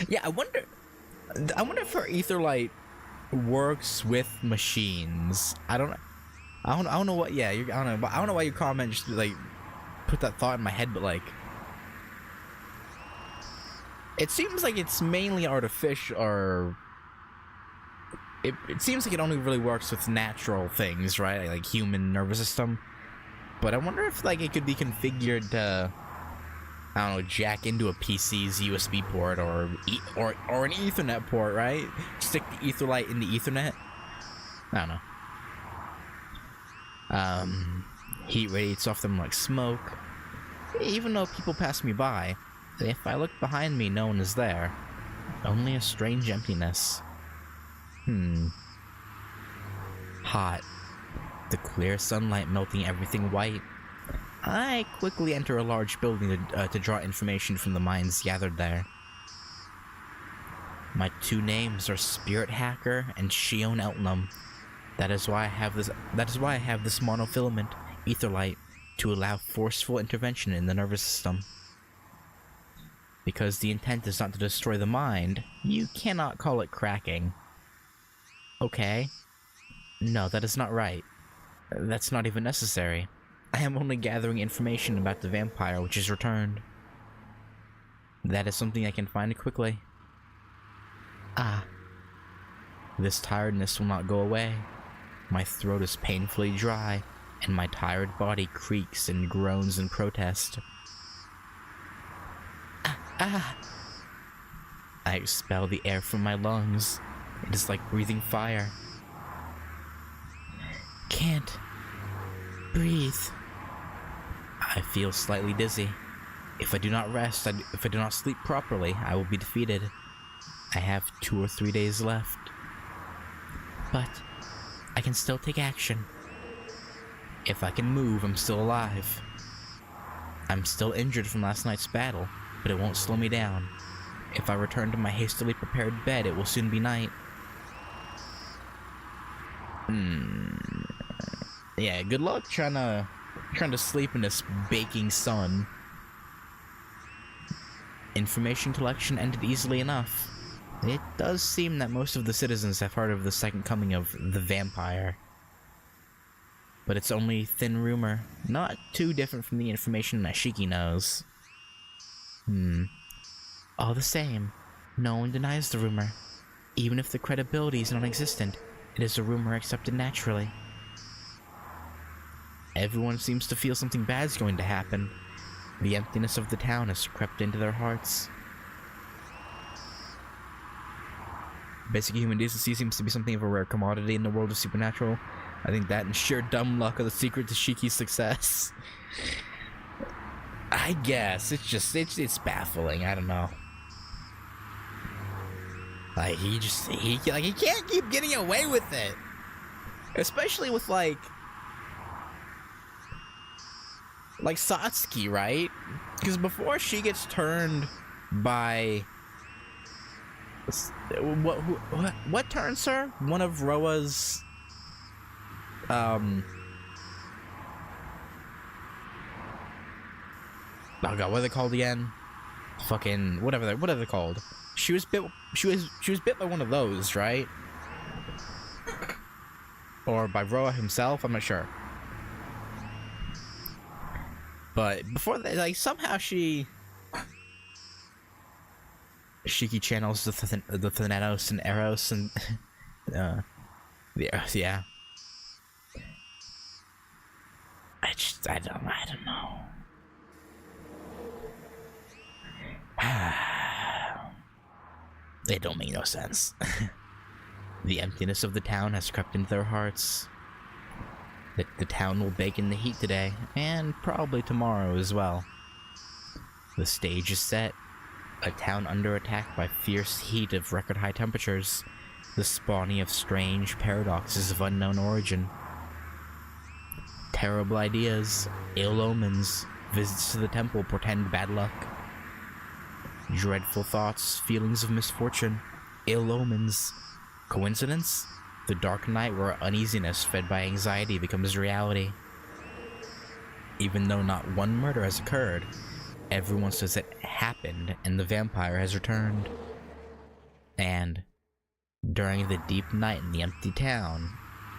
Yeah, I wonder if her ether light works with machines. I don't know what. Yeah, I don't know why your comment just like put that thought in my head, but like, it seems like it's mainly artificial, or it seems like it only really works with natural things, right? Like human nervous system. But I wonder if like it could be configured to, I don't know, jack into a PC's USB port or an Ethernet port, right? Stick the Etherlight in the Ethernet. I don't know. Heat radiates off them like smoke. Even though people pass me by, if I look behind me, no one is there. Only a strange emptiness. Hot. The clear sunlight melting everything white. I quickly enter a large building to draw information from the minds gathered there. My two names are Spirit Hacker and Shion Eltnum. That is why I have this monofilament etherlight to allow forceful intervention in the nervous system. Because the intent is not to destroy the mind, you cannot call it cracking. Okay. No, that is not right. That's not even necessary. I am only gathering information about the vampire which is returned. That is something I can find quickly. This tiredness will not go away. My throat is painfully dry, and my tired body creaks and groans in protest. I expel the air from my lungs. It is like breathing fire. Can't breathe. I feel slightly dizzy. If I do not rest, if I do not sleep properly, I will be defeated. I have 2 or 3 days left. But I can still take action. If I can move, I'm still alive. I'm still injured from last night's battle, but it won't slow me down. If I return to my hastily prepared bed, it will soon be night. Yeah, good luck trying to sleep in this baking sun. Information collection ended easily enough. It does seem that most of the citizens have heard of the second coming of the vampire. But it's only thin rumor, not too different from the information that Shiki knows. All the same, no one denies the rumor. Even if the credibility is non-existent, it is a rumor accepted naturally. Everyone seems to feel something bad is going to happen. The emptiness of the town has crept into their hearts. Basic human decency seems to be something of a rare commodity in the world of supernatural. I think that and sheer dumb luck are the secret to Shiki's success. I guess it's baffling. I don't know. Like he can't keep getting away with it, especially with like Satsuki, right? Because before she gets turned by what turns her? One of Roa's oh god, what are they called again? Fucking what are they called? She was bit by one of those, right? Or by Roa himself, I'm not sure. But before that, like, somehow Shiki channels the Thanatos and Eros and the Earth, yeah. I don't know. It don't make no sense. The emptiness of the town has crept into their hearts. The town will bake in the heat today, and probably tomorrow as well. The stage is set. A town under attack by fierce heat of record-high temperatures. The spawning of strange paradoxes of unknown origin. Terrible ideas, ill omens, visits to the temple portend bad luck. Dreadful thoughts, feelings of misfortune, ill omens. Coincidence? The dark night where uneasiness fed by anxiety becomes reality. Even though not one murder has occurred, everyone says it happened and the vampire has returned. And during the deep night in the empty town,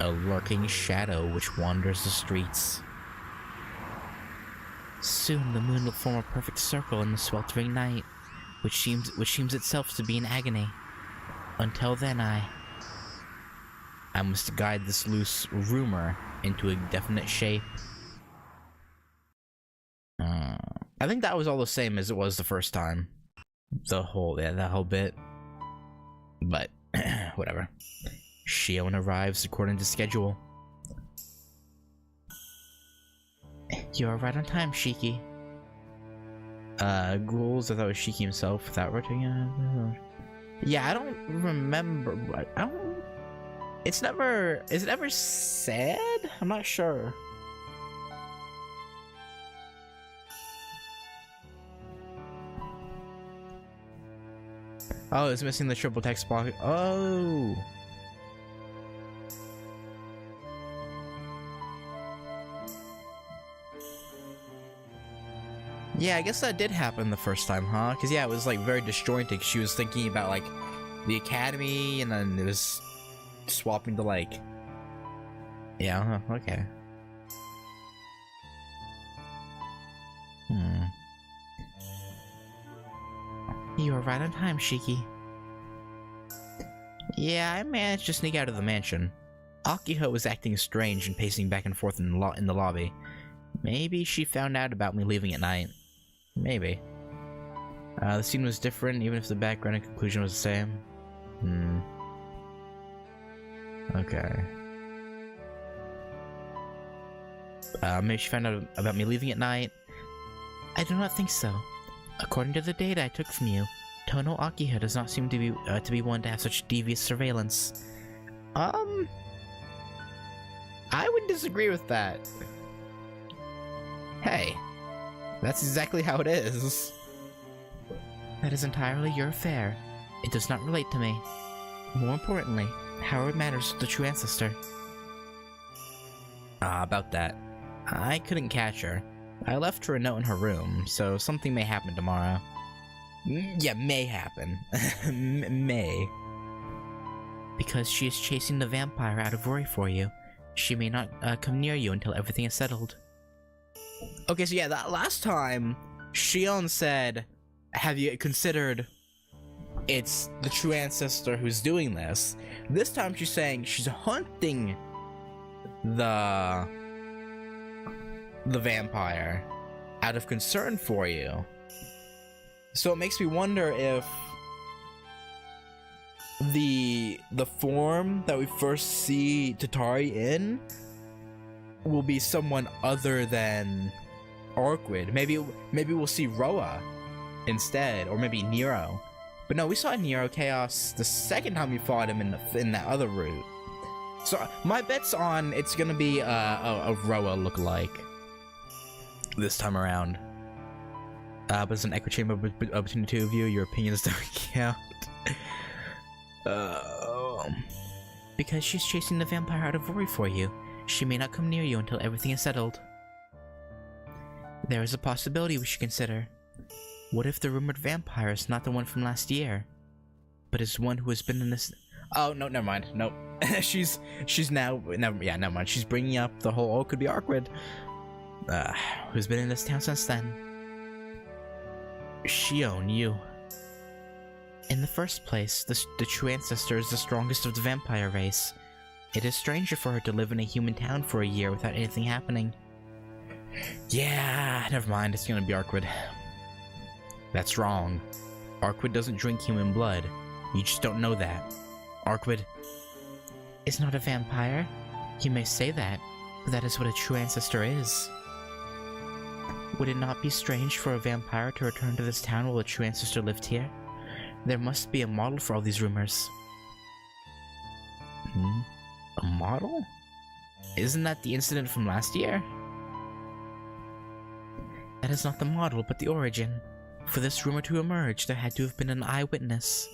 a lurking shadow which wanders the streets. Soon the moon will form a perfect circle in the sweltering night, which seems itself to be in agony. Until then, I must guide this loose rumor into a definite shape. I think that was all the same as it was the first time. That whole bit. But, whatever. Shion arrives according to schedule. You're right on time, Shiki. Ghouls, I thought it was Shiki himself without rotating. Yeah, I don't remember. Is it ever said? I'm not sure. Oh, it's missing the triple text block. Oh. Yeah, I guess that did happen the first time, huh? Because, yeah, it was, like, very disjointed. She was thinking about, like, the academy, and then it was swapping to, like... Yeah, okay. You were right on time, Shiki. Yeah, I managed to sneak out of the mansion. Akiho was acting strange and pacing back and forth in the lobby. Maybe she found out about me leaving at night. Maybe. The scene was different, even if the background and conclusion was the same. Okay. Maybe she found out about me leaving at night. I do not think so. According to the data I took from you, Tono Akiha does not seem to be one to have such devious surveillance. I would disagree with that. Hey, that's exactly how it is. That is entirely your affair. It does not relate to me. More importantly, how it matters to the true ancestor. About that. I couldn't catch her. I left her a note in her room, so something may happen tomorrow. Yeah, may happen. May. Because she is chasing the vampire out of worry for you. She may not come near you until everything is settled. Okay, so yeah, that last time, Shion said, have you considered it's the true ancestor who's doing this? This time she's saying she's hunting the vampire out of concern for you. So it makes me wonder if the form that we first see Tatari in will be someone other than Orquid. Maybe we'll see Roa instead, or maybe Nero. But no, we saw Nero Chaos the second time we fought him in that other route. So my bet's on it's gonna be a Roa lookalike this time around. But it's an echo chamber between the two of you. Your opinions don't count. Because she's chasing the vampire out of worry for you. She may not come near you until everything is settled. There is a possibility we should consider. What if the rumored vampire is not the one from last year, but is one who has been in this... Oh, no, never mind. Nope. she's now... never mind. She's bringing up the whole, could be Arkwid. Who's been in this town since then. Shion, you. In the first place, the true ancestor is the strongest of the vampire race. It is stranger for her to live in a human town for a year without anything happening. Yeah, never mind. It's gonna be Arkwid. That's wrong. Arkwid doesn't drink human blood. You just don't know that. Arkwid is not a vampire. You may say that, but that is what a true ancestor is. Would it not be strange for a vampire to return to this town while a true ancestor lived here? There must be a model for all these rumors. A model? Isn't that the incident from last year? That is not the model, but the origin. For this rumor to emerge, there had to have been an eyewitness.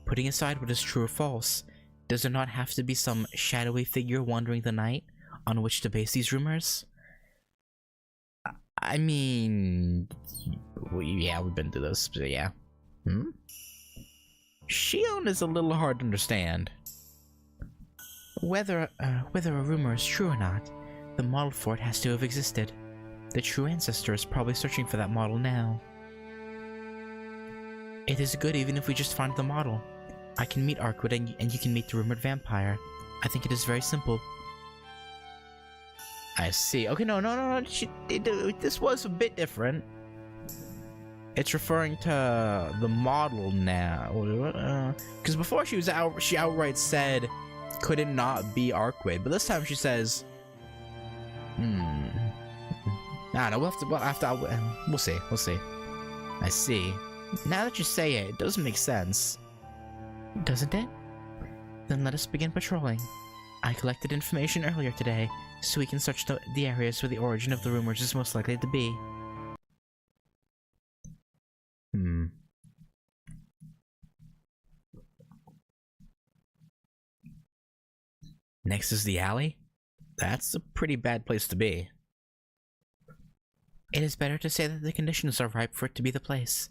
Putting aside what is true or false, does there not have to be some shadowy figure wandering the night on which to base these rumors? I mean... yeah, we've been through this, but yeah. Shion is a little hard to understand. Whether a rumor is true or not, the model for it has to have existed. The true ancestor is probably searching for that model now. It is good even if we just find the model. I can meet Arkwid and you can meet the rumored vampire. I think it is very simple. I see. Okay, no. This was a bit different. It's referring to the model now. Because before she outright said, could it not be Arkwid? But this time she says, I don't know, we'll see. I see. Now that you say it, it does make sense. Doesn't it? Then let us begin patrolling. I collected information earlier today, so we can search the areas where the origin of the rumors is most likely to be. Next is the alley? That's a pretty bad place to be. It is better to say that the conditions are ripe for it to be the place.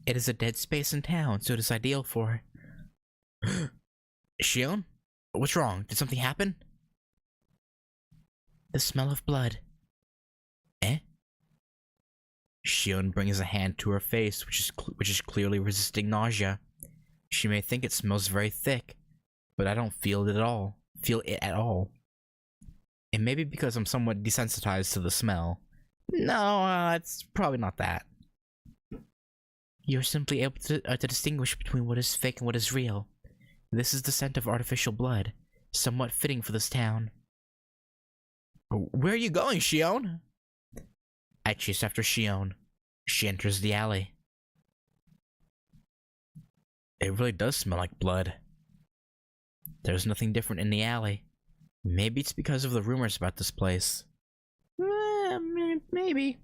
It is a dead space in town, so it is ideal for... Shion? What's wrong? Did something happen? The smell of blood. Eh? Shion brings a hand to her face, which is clearly resisting nausea. She may think it smells very thick, but I don't feel it at all. It may be because I'm somewhat desensitized to the smell. No, it's probably not that. You're simply able to distinguish between what is fake and what is real. This is the scent of artificial blood, somewhat fitting for this town. Where are you going, Shion? I chase after Shion. She enters the alley. It really does smell like blood. There's nothing different in the alley. Maybe it's because of the rumors about this place. Maybe.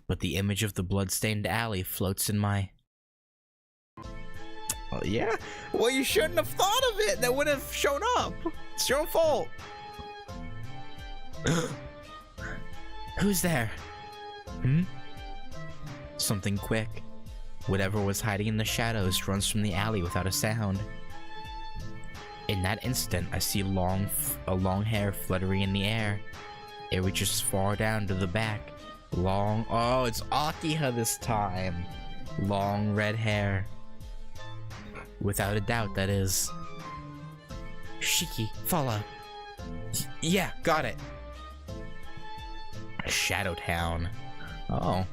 But the image of the blood-stained alley floats in my... Oh, yeah? Well, you shouldn't have thought of it! That would have shown up! It's your own fault! Who's there? Something quick. Whatever was hiding in the shadows runs from the alley without a sound. In that instant, I see a long hair fluttering in the air. It reaches far down to the back. Oh, it's Akiha this time. Long red hair. Without a doubt, that is. Shiki, follow. Yeah, got it. Shadow Town. Oh,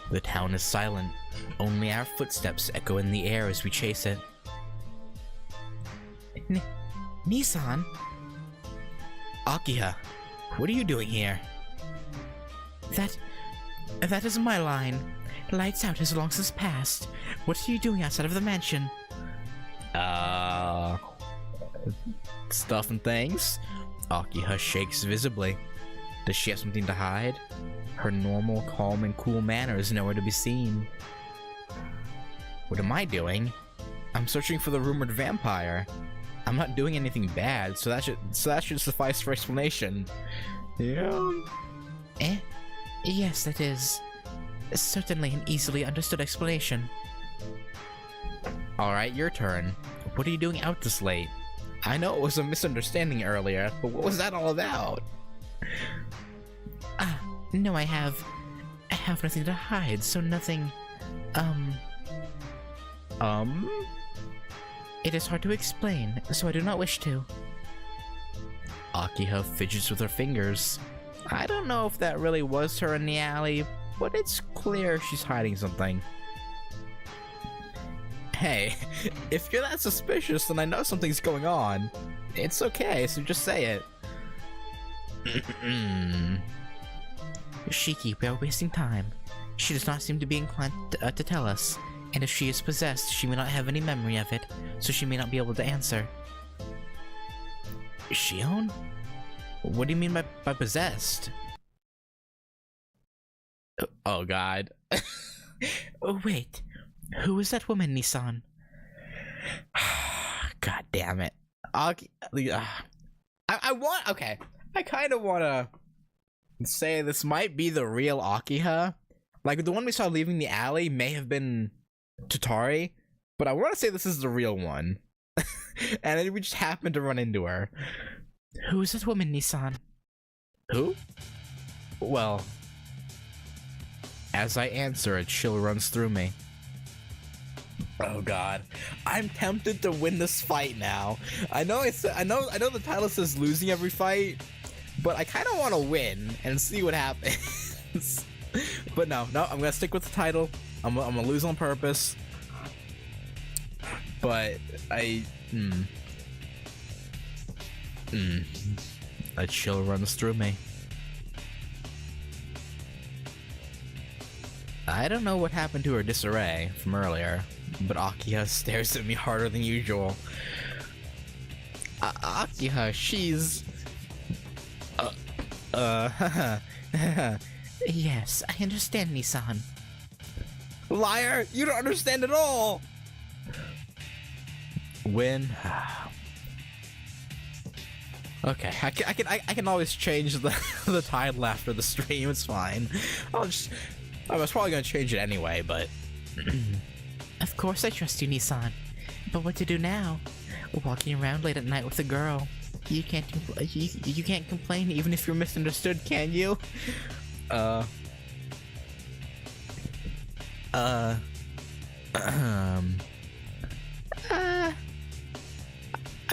the town is silent. Only our footsteps echo in the air as we chase it. Nissan? Akiha, what are you doing here? That is my line. Lights out has long since passed. What are you doing outside of the mansion? Stuff and things? Akiha shakes visibly. Does she have something to hide? Her normal, calm, and cool manner is nowhere to be seen. What am I doing? I'm searching for the rumored vampire. I'm not doing anything bad, so that should suffice for explanation. Yeah. Yes, that is certainly an easily understood explanation. Alright, your turn. What are you doing out this late? I know it was a misunderstanding earlier, but what was that all about? No, I have nothing to hide, so nothing, It is hard to explain, so I do not wish to. Akiha fidgets with her fingers. I don't know if that really was her in the alley, but it's clear she's hiding something. Hey, if you're that suspicious, then I know something's going on. It's okay, so just say it. Shiki, we are wasting time. She does not seem to be inclined to tell us, and if she is possessed, she may not have any memory of it, so she may not be able to answer. Shion? What do you mean by possessed? Oh god. Oh wait, who is that woman, Nissan? God damn it. I kind of want to say this might be the real Akiha. Like, the one we saw leaving the alley may have been Tatari, but I want to say this is the real one. And then we just happened to run into her. Who is this woman, Nissan? Who? Well, as I answer, a chill runs through me. Oh god, I'm tempted to win this fight now. I know the title says losing every fight, but I kind of want to win and see what happens. But no, I'm gonna stick with the title. I'm gonna lose on purpose. But a chill runs through me. I don't know what happened to her disarray from earlier, but Akiha stares at me harder than usual. Akiha, she's... Yes, I understand, Nissan. Liar! You don't understand at all! Win. Okay, I can always change the title after the stream. It's fine. I was probably gonna change it anyway, but of course I trust you, Nissan. But what to do now? Walking around late at night with a girl. You can't complain even if you're misunderstood, can you? I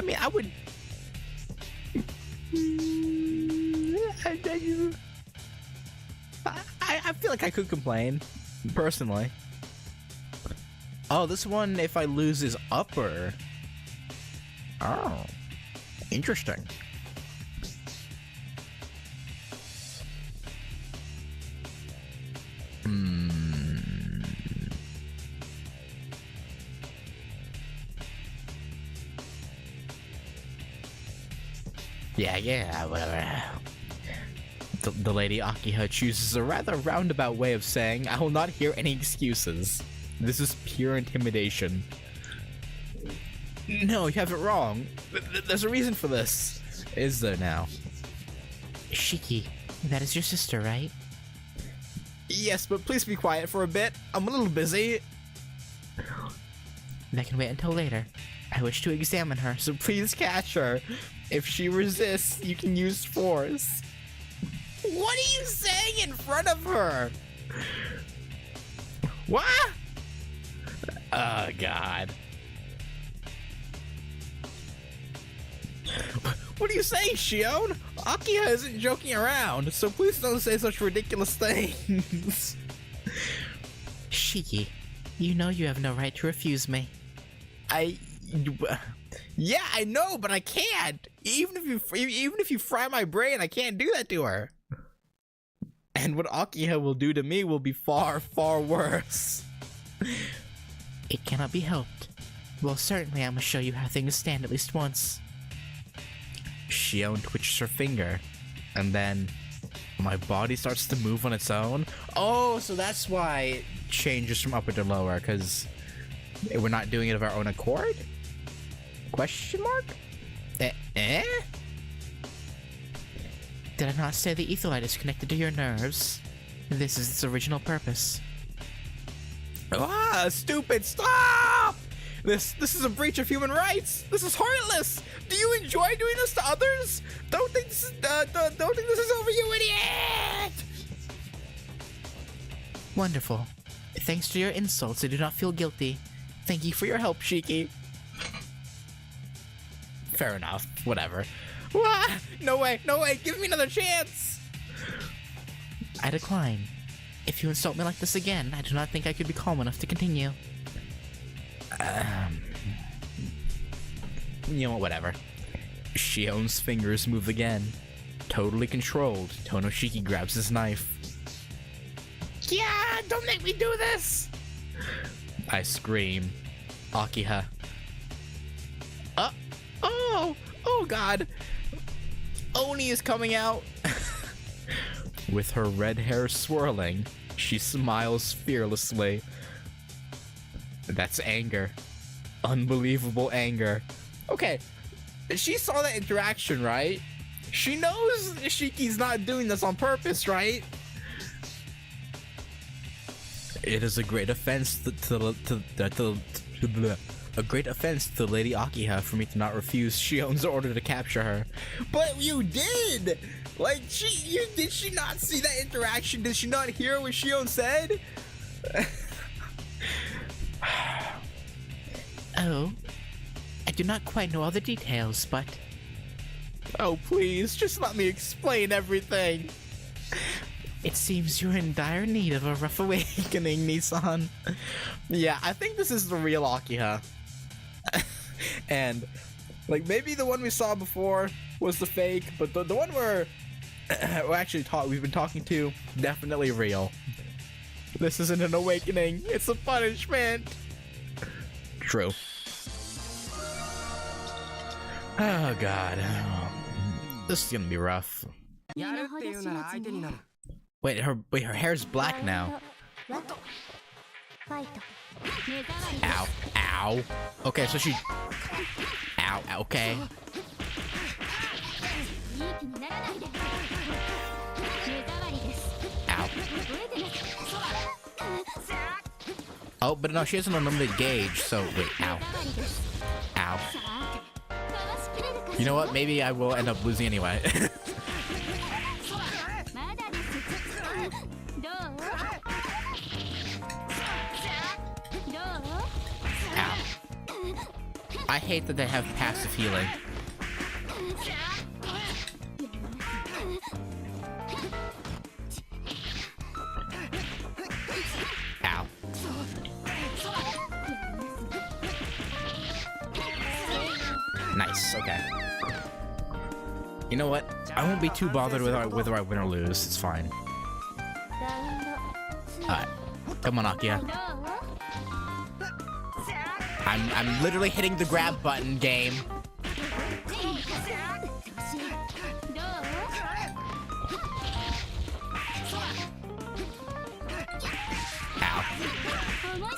mean, I would. I feel like I could complain, personally. Oh, this one, if I lose, is upper. Oh, interesting. Yeah, whatever. The Lady Akiha chooses a rather roundabout way of saying, I will not hear any excuses. This is pure intimidation. No, you have it wrong. There's a reason for this. Is there now? Shiki, that is your sister, right? Yes, but please be quiet for a bit. I'm a little busy. That can wait until later. I wish to examine her, so please catch her. If she resists, you can use force. What are you saying in front of her? What? Oh, God. What are you saying, Shion? Akiha isn't joking around, so please don't say such ridiculous things. Shiki, you know you have no right to refuse me. Yeah, I know, but I can't. Even if you fry my brain, I can't do that to her. And what Akiha will do to me will be far, far worse. It cannot be helped. Well, certainly I must show you how things stand at least once. Shion twitches her finger, and then my body starts to move on its own. Oh, so that's why it changes from upper to lower, because we're not doing it of our own accord? Question mark? Eh? Did I not say the ether light is connected to your nerves? This is its original purpose. Ah, stupid, stop! This is a breach of human rights. This is heartless. Do you enjoy doing this to others? Don't think this is over, you idiot! Wonderful. Thanks to your insults, I do not feel guilty. Thank you for your help, Shiki. Fair enough. Whatever. Ah, no way! Give me another chance! I decline. If you insult me like this again, I do not think I could be calm enough to continue. You know what, whatever. Shion's fingers move again. Totally controlled, Tonoshiki grabs his knife. Yeah, don't make me do this! I scream. Akiha. Oh god! Oni is coming out! With her red hair swirling, she smiles fearlessly. That's anger. Unbelievable anger. Okay, she saw that interaction, right? She knows Shiki's not doing this on purpose, right? It is a great offense a great offense to Lady Akiha for me to not refuse Shion's order to capture her. But you did! Like, did she not see that interaction? Did she not hear what Shion said? Oh, I do not quite know all the details, but... Oh, please, just let me explain everything. It seems you're in dire need of a rough awakening, Nissan. Yeah, I think this is the real Akiha. And, like, maybe the one we saw before was the fake, but the one we're we've been talking to, definitely real. This isn't an awakening, it's a punishment. True. Oh god. This is gonna be rough. Wait, her hair's black now. Ow. Ow. Okay, so she... Ow, okay. Ow. Oh, but no, she has an unlimited gauge, so... Wait, ow. Ow. You know what? Maybe I will end up losing anyway. Ow. I hate that they have passive healing. Ow. Nice, okay. You know what? I won't be too bothered whether I win or lose. It's fine. Alright. Come on, Akiha. I'm literally hitting the grab button, game. Ow.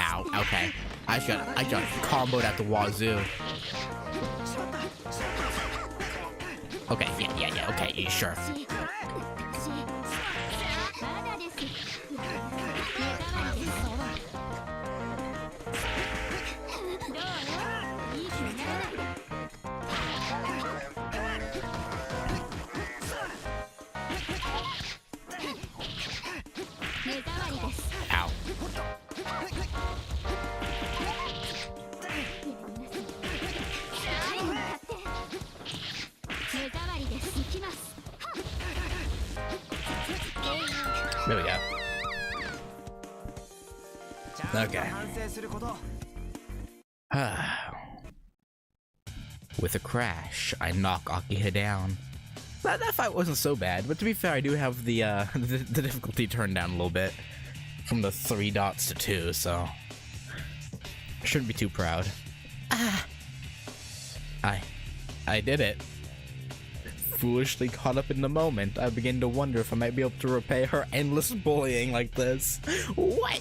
Ow, okay. I got comboed at the wazoo. Okay, yeah, okay, yeah, sure. Ow. There we go. Okay. With a crash, I knock Akiha down. That fight wasn't so bad, but to be fair, I do have the the difficulty turned down a little bit from the 3 dots to 2, so I shouldn't be too proud. Ah, I did it. Foolishly caught up in the moment, I begin to wonder if I might be able to repay her endless bullying like this. What?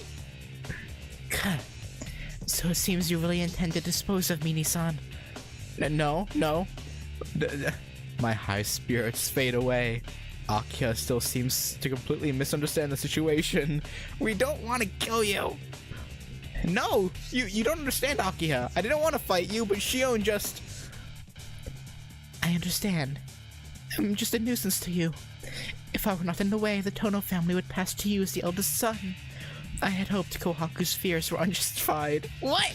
So it seems you really intend to dispose of me, Nissan. No. My high spirits fade away. Akiha still seems to completely misunderstand the situation. We don't want to kill you. No, you don't understand, Akiha. I didn't want to fight you, but Shion just... I understand. I'm just a nuisance to you. If I were not in the way, the Tono family would pass to you as the eldest son. I had hoped Kohaku's fears were unjustified. What?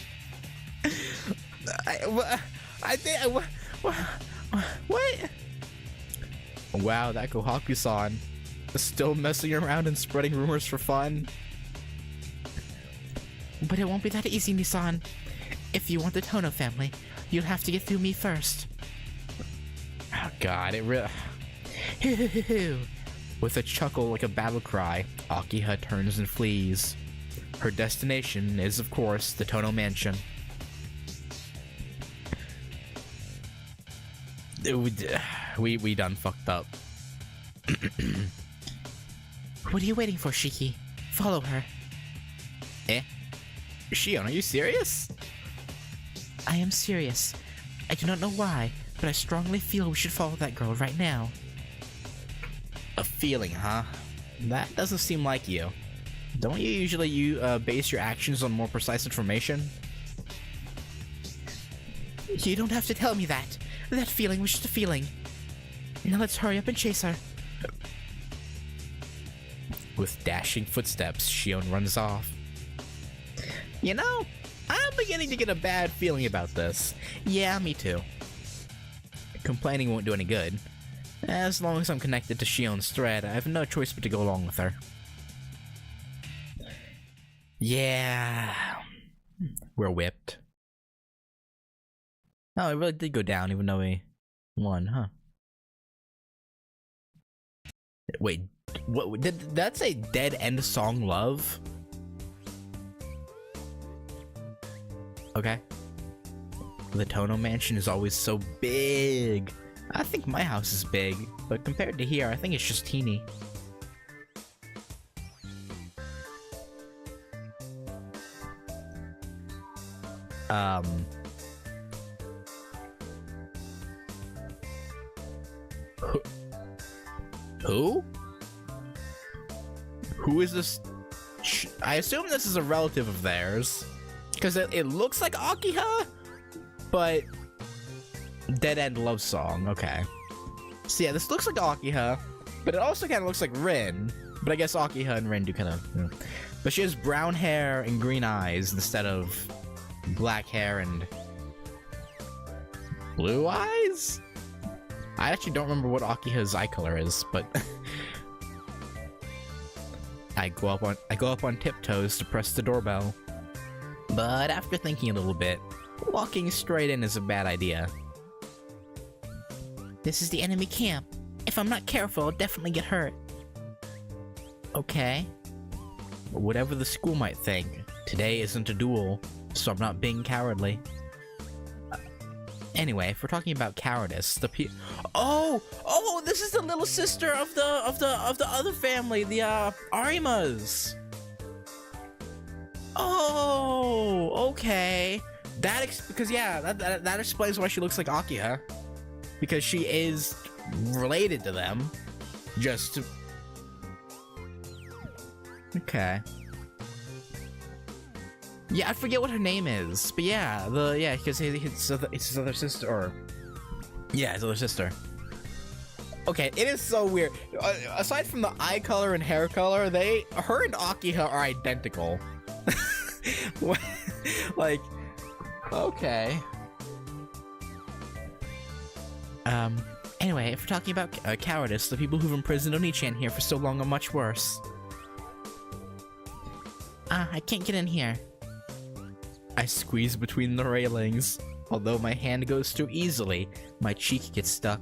What? Wow, that Kohaku-san is still messing around and spreading rumors for fun. But it won't be that easy, Nissan. If you want the Tono family, you'll have to get through me first. Oh god, it really... With a chuckle like a battle cry, Akiha turns and flees. Her destination is, of course, the Tono Mansion. We done fucked up. What are you waiting for, Shiki? Follow her. Eh? Shion, are you serious? I am serious. I do not know why, but I strongly feel we should follow that girl right now. A feeling, huh? That doesn't seem like you. Don't you usually base your actions on more precise information? You don't have to tell me that. That feeling was just a feeling. Now let's hurry up and chase her. With dashing footsteps, Shion runs off. You know, I'm beginning to get a bad feeling about this. Yeah, me too. Complaining won't do any good. As long as I'm connected to Shion's thread, I have no choice but to go along with her. Yeah. We're whipped. Oh, it really did go down even though we won, huh? Wait, what did that say? Dead End Song Love? Okay. The Tono Mansion is always so big. I think my house is big, but compared to here, I think it's just teeny. Who? Who is this? I assume this is a relative of theirs, because it looks like Akiha, but Dead End Love Song. Okay. So yeah, this looks like Akiha, but it also kind of looks like Rin. But I guess Akiha and Rin do kind of. But she has brown hair and green eyes instead of black hair and blue eyes. I actually don't remember what Akiha's eye color is, but I go up on tiptoes to press the doorbell. But after thinking a little bit, walking straight in is a bad idea. This is the enemy camp. If I'm not careful, I'll definitely get hurt. Okay. Whatever the school might think, today isn't a duel, so I'm not being cowardly. Anyway, if we're talking about cowardice, oh, this is the little sister of the other family, the Arimas. Oh, okay. Because yeah, that explains why she looks like Akiha, because she is related to them. Just okay. Yeah, I forget what her name is, but yeah, because it's his other sister, or yeah, his other sister. Okay, it is so weird. Aside from the eye color and hair color, her and Akiha are identical. Like, okay. Anyway, if we're talking about cowardice, the people who've imprisoned Oni-chan here for so long are much worse. I can't get in here. I squeeze between the railings. Although my hand goes through easily, my cheek gets stuck.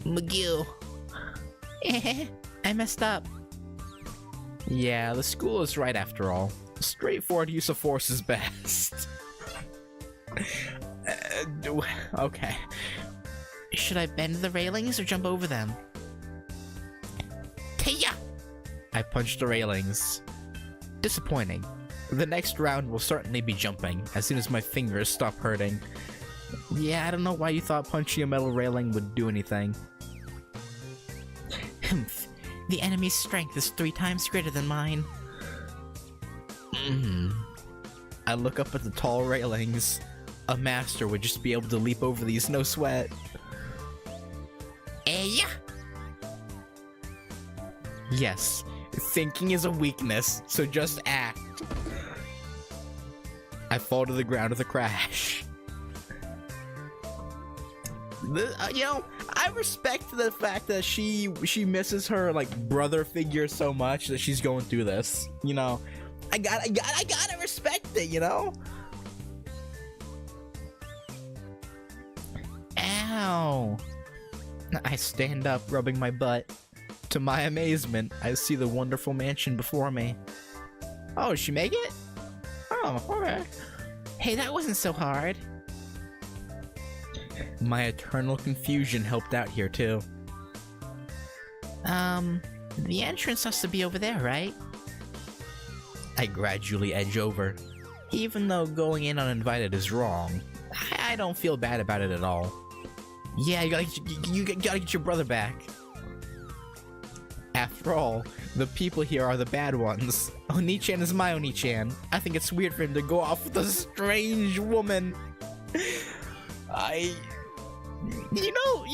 McGill. I messed up. Yeah, the school is right after all. Straightforward use of force is best. Okay. Should I bend the railings or jump over them? Taya! I punched the railings. Disappointing. The next round will certainly be jumping, as soon as my fingers stop hurting. Yeah, I don't know why you thought punching a metal railing would do anything. Humph. The enemy's strength is 3 times greater than mine. I look up at the tall railings. A master would just be able to leap over these, no sweat. Yeah. Yes, thinking is a weakness, so just act. I fall to the ground with a crash. You know, I respect the fact that she misses her like brother figure so much that she's going through this. You know, I gotta respect it. You know. Ow! I stand up, rubbing my butt. To my amazement, I see the wonderful mansion before me. Oh, did she make it? Oh, okay. Hey, that wasn't so hard. My eternal confusion helped out here, too. The entrance has to be over there, right? I gradually edge over. Even though going in uninvited is wrong, I don't feel bad about it at all. Yeah, you gotta get your brother back. After all, the people here are the bad ones. Oni-chan is my Oni-chan. I think it's weird for him to go off with a strange woman. You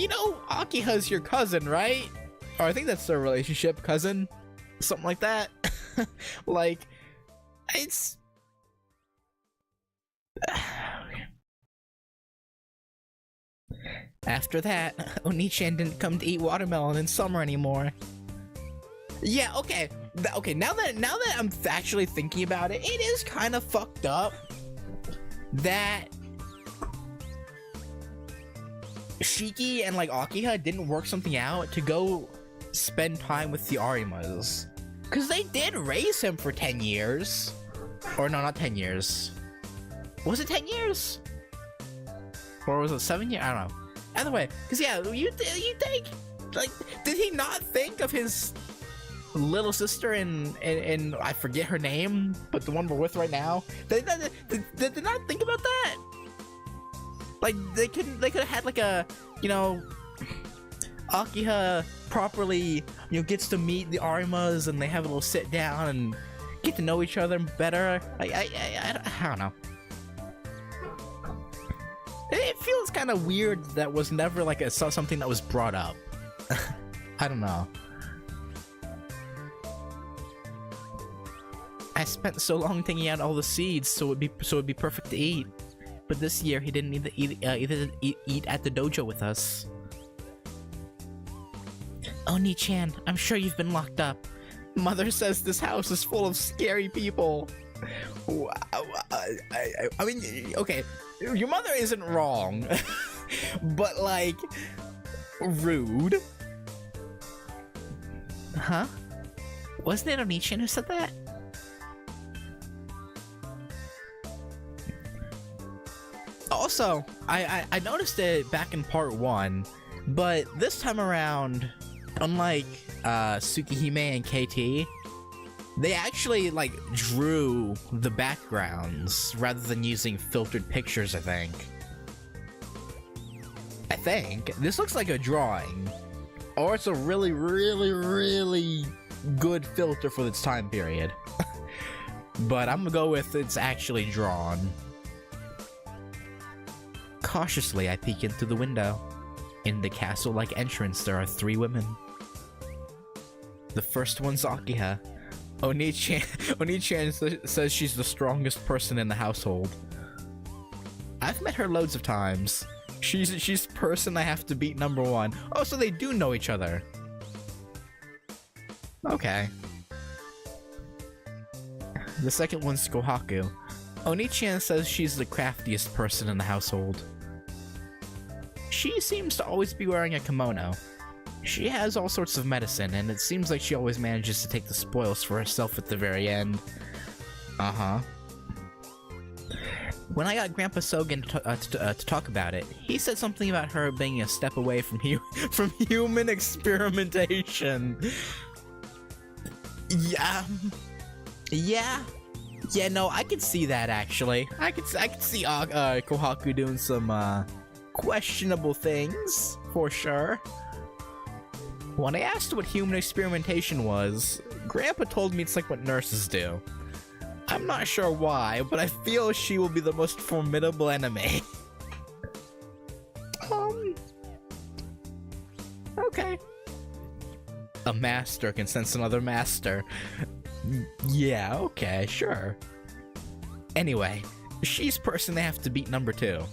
know, Akiha's your cousin, right? Or I think that's their relationship, cousin? Something like that. Like, it's... After that, Oni-chan didn't come to eat watermelon in summer anymore. Yeah, okay. Okay, now that I'm actually thinking about it, it is kind of fucked up that Shiki and like Akiha didn't work something out to go spend time with the Arimas. Cause they did raise him for 10 years. Or no, not 10 years. Was it 10 years? Or was it 7 years? I don't know. Either way, cause yeah, you think, like, did he not think of his little sister and I forget her name, but the one we're with right now? Did they not think about that? Like, they could have had like a, you know, Akiha properly, you know, gets to meet the Arimas and they have a little sit down and get to know each other better. I don't know. It feels kind of weird that was never like something that was brought up. I don't know. I spent so long taking out all the seeds so it'd be perfect to eat. But this year he didn't eat at the dojo with us. Oni-chan, I'm sure you've been locked up. Mother says this house is full of scary people. I mean, okay, your mother isn't wrong, but like, rude. Huh? Wasn't it Oni-chan who said that? Also, I noticed it back in part 1, but this time around, unlike Tsukihime and KT, they actually like drew the backgrounds rather than using filtered pictures, I think. This looks like a drawing, or it's a really, really, really good filter for its time period. But I'm gonna go with it's actually drawn. Cautiously, I peek in through the window. In the castle-like entrance, there are 3 women. The first one's Akiha. Oni-chan says she's the strongest person in the household. I've met her loads of times. She's person I have to beat number 1. Oh, so they do know each other. Okay. The second one's Kohaku. Oni-chan says she's the craftiest person in the household. she seems to always be wearing a kimono. She has all sorts of medicine, and it seems like she always manages to take the spoils for herself at the very end. Uh-huh. When I got Grandpa Sogan to talk about it, he said something about her being a step away from from human experimentation. Yeah. Yeah, no, I can see that, actually. I can see Kohaku doing some questionable things, for sure. When I asked what human experimentation was, Grandpa told me it's like what nurses do. I'm not sure why, but I feel she will be the most formidable enemy. Okay. A master can sense another master. Yeah, okay, sure. Anyway, she's person they have to beat number 2.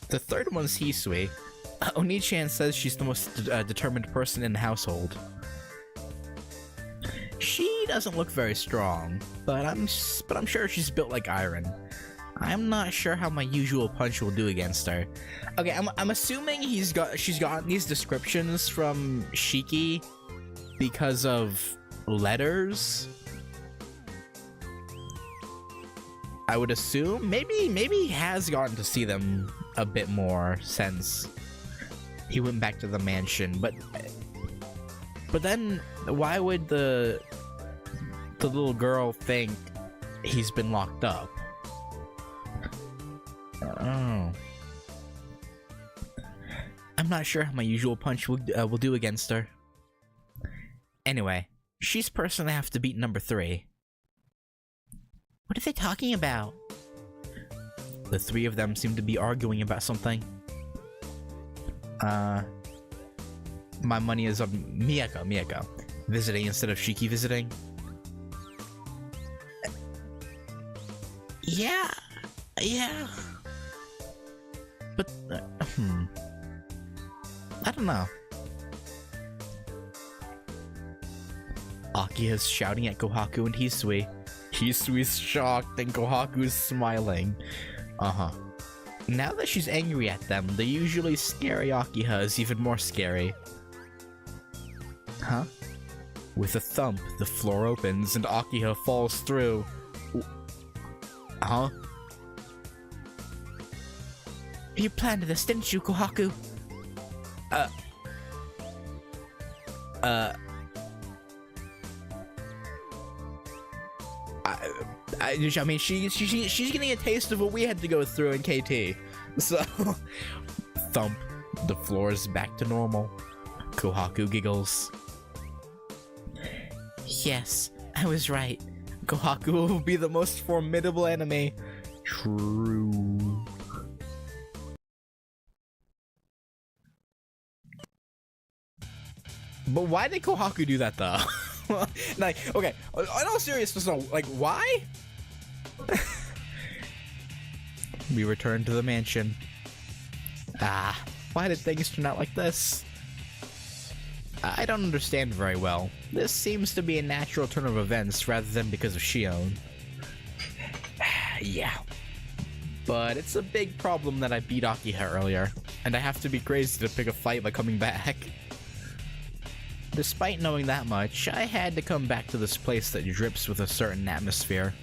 The third one's Hisui. Oni-chan says she's the most determined person in the household. She doesn't look very strong, but I'm sure she's built like iron. I'm not sure how my usual punch will do against her. Okay, I'm assuming she's gotten these descriptions from Shiki because of letters. I would assume maybe he has gotten to see them a bit more since he went back to the mansion, but then why would the little girl think he's been locked up? Oh. I'm not sure how my usual punch will do against her. Anyway, she's person I have to beat number 3. What are they talking about? The 3 of them seem to be arguing about something. My money is on Miyako. Visiting instead of Shiki visiting. Yeah. But, I don't know. Akiha's shouting at Kohaku and Hisui. Hisui's shocked and Kohaku's smiling. Uh-huh. Now that she's angry at them, the usually scary Akiha is even more scary. Huh? With a thump, the floor opens and Akiha falls through. Huh? You planned this, didn't you, Kohaku? I mean, she's getting a taste of what we had to go through in KT. So, thump. The floor is back to normal. Kohaku giggles. Yes, I was right. Kohaku will be the most formidable enemy. True. But why did Kohaku do that, though? Like, okay, in all seriousness, though, like, why? We return to the mansion. Why did things turn out like this? I don't understand very well. This seems to be a natural turn of events rather than because of Shion. Yeah. But it's a big problem that I beat Akiha earlier, and I have to be crazy to pick a fight by coming back. Despite knowing that much, I had to come back to this place that drips with a certain atmosphere.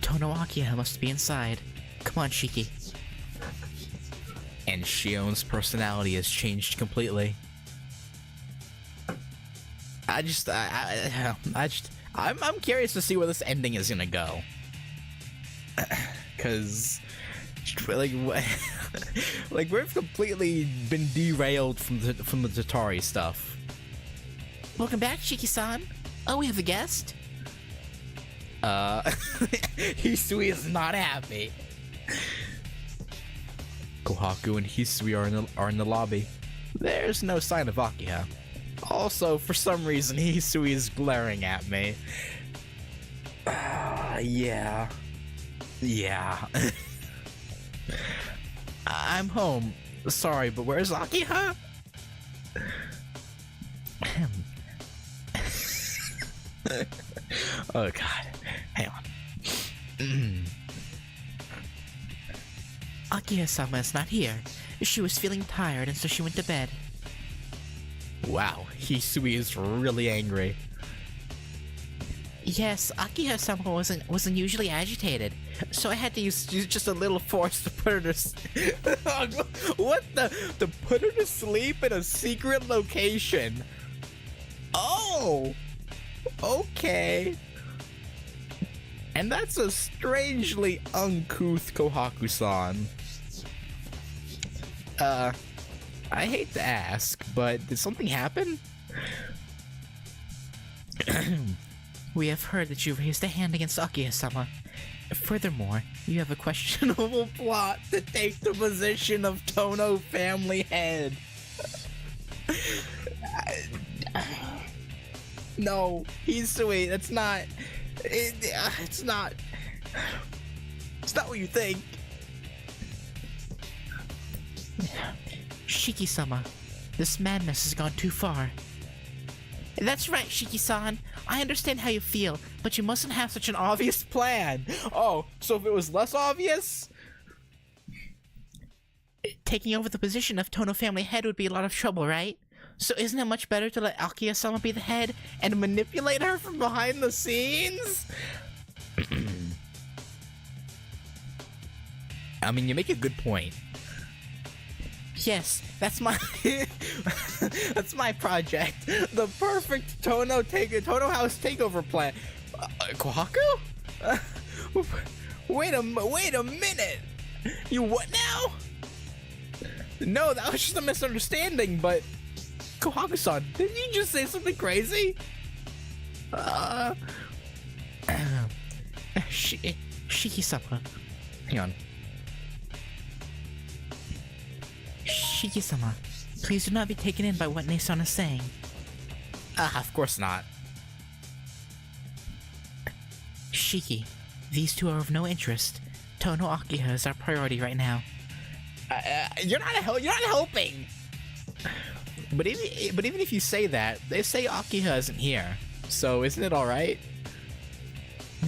Tono Akiha must be inside. Come on, Shiki. And Shion's personality has changed completely. I'm curious to see where this ending is gonna go. Cause, like, like we've completely been derailed from the Tatari stuff. Welcome back, Shiki-san. Oh, we have a guest. Hisui is not happy. Kohaku and Hisui are in the lobby. There's no sign of Akiha. Also, for some reason, Hisui is glaring at me. Yeah. I'm home. Sorry, but where's Akiha? Oh god. Hang on. Akiha-sama is not here. She was feeling tired and so she went to bed. Wow, Hisui is really angry. Yes, Akiha-sama wasn't usually agitated, so I had to use just a little force to put her to What the? To put her to sleep in a secret location? Oh! Okay. And that's a strangely uncouth Kohaku-san. I hate to ask, but did something happen? We have heard that you raised a hand against Akiha-sama. Furthermore, you have a questionable Plot to take the position of Tono family head. No, Hisui, that's not... It's not what you think. Shiki-sama, this madness has gone too far. That's right, Shiki-san. I understand how you feel, but you mustn't have such an obvious Plan. Oh, so if it was less obvious? Taking over the position of Tono family head would be a lot of trouble, right? So isn't it much better to let Akiha-sama be the head And manipulate her from behind the scenes? I mean, you make a good point. Yes, that's my That's my project. The perfect Tono house takeover plan. Kohaku? Wait a minute. You what now? No, that was just a misunderstanding, but Kohaku-san, didn't you just say something crazy? Shiki-sama. Hang on. Shiki-sama, please do not be taken in by what Ne-san is saying. Of course not. Shiki, these two are of no interest. Tono Akiha is our priority right now. You're not helping. But even if you say that, they say Akiha isn't here. So isn't it all right?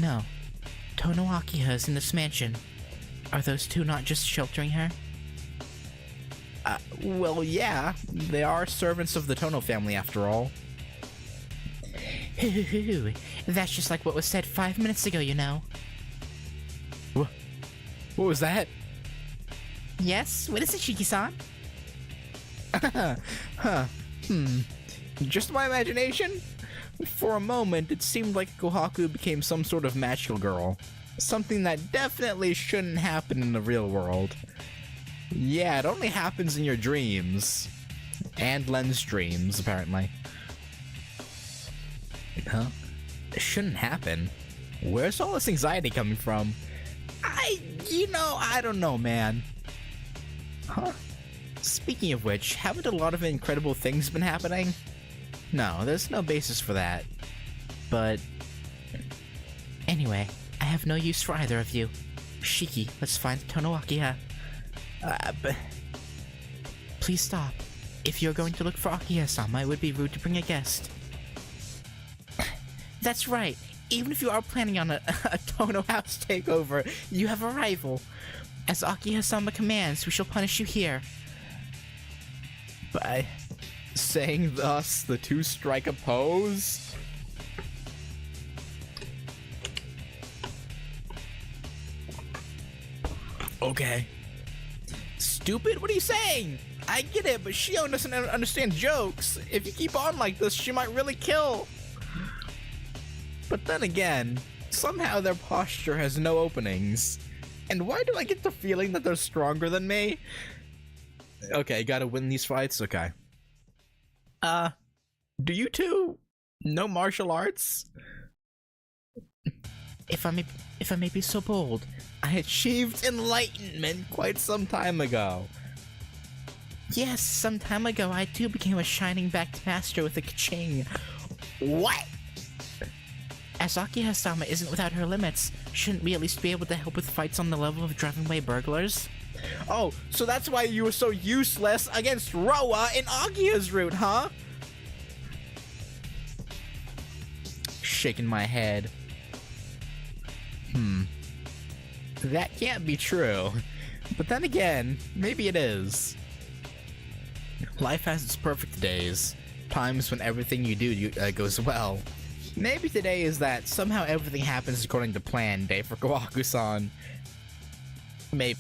No. Tono Akiha is in this mansion. Are those two not just sheltering her? Well, yeah. They are servants of the Tono family after all. That's just like what was said 5 minutes ago, you know. What was that? Yes? What is it, Shiki-san? Just my imagination? For a moment, it seemed like Kohaku became some sort of magical girl. Something that definitely shouldn't happen in the real world. Yeah, it only happens in your dreams. And Len's dreams, apparently. Huh? It shouldn't happen. Where's all this anxiety coming from? I don't know, man. Huh? Speaking of which, haven't a lot of incredible things been happening? No, there's no basis for that. But... Anyway, I have no use for either of you. Shiki, let's find Tono Akiha. But... Please stop. If you're going to look for Akiha-sama, it would be rude to bring a guest. That's right. Even if you are planning on a Tono house takeover, you have a rival. As Akiha-sama commands, we shall punish you here. By saying thus, the two strike a pose? Okay. Stupid? What are you saying? I get it, but Shio doesn't understand jokes. If you keep on like this, she might really kill. But then again, somehow their posture has no openings. And why do I get the feeling that they're stronger than me? Okay, gotta win these fights? Okay. Do you two know martial arts? If I may be so bold, I achieved enlightenment quite some time ago. yes, some time ago I too became a shining-backed master with a ka-ching. What? As Akiha-sama isn't without her limits, shouldn't we at least be able to help with fights on the level of driving away burglars? Oh, so that's why you were so useless against Roa in Akiha's route, huh? Shaking my head. That can't be true. But then again, maybe it is. Life has its perfect days, times when everything you do goes well. Maybe today is that somehow everything happens according to plan day for Kohaku-san. Maybe.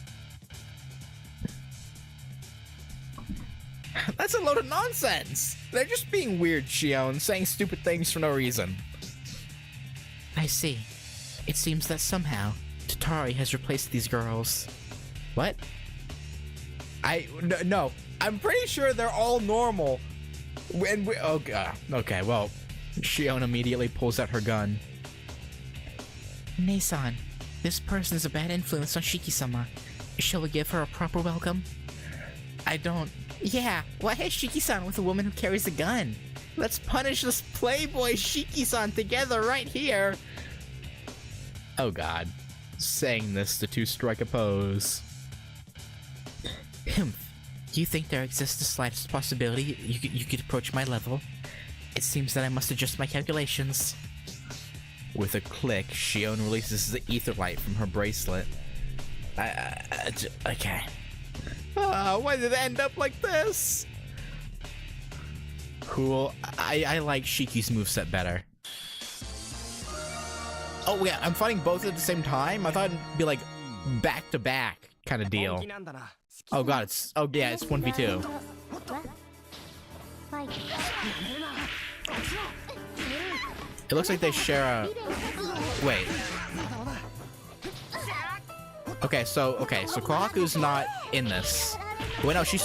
That's a load of nonsense! They're just being weird, Shion, saying stupid things for no reason. I see. It seems that somehow, Tatari has replaced these girls. What? No. I'm pretty sure they're all normal. Oh god. Okay, well, Shion immediately pulls out her gun. Nei-san, this person is a bad influence on Shiki-sama. Shall we give her a proper welcome? I don't... Yeah, why has Shiki-san with a woman who carries a gun? Let's punish this playboy Shiki-san together right here. Oh god. Saying this to two-strike a pose. You think there exists the slightest possibility you could approach my level? It seems that I must adjust my calculations. With a click, Shion releases the ether light from her bracelet. Okay. Why did it end up like this? Cool. I like Shiki's moveset better. Oh yeah, I'm fighting both at the same time? I thought it'd be like back to back kind of deal. Oh god, it's... Oh yeah, it's 1v2. It looks like they share a... Wait. Okay, so Kohaku's not in this. Wait, no, she's...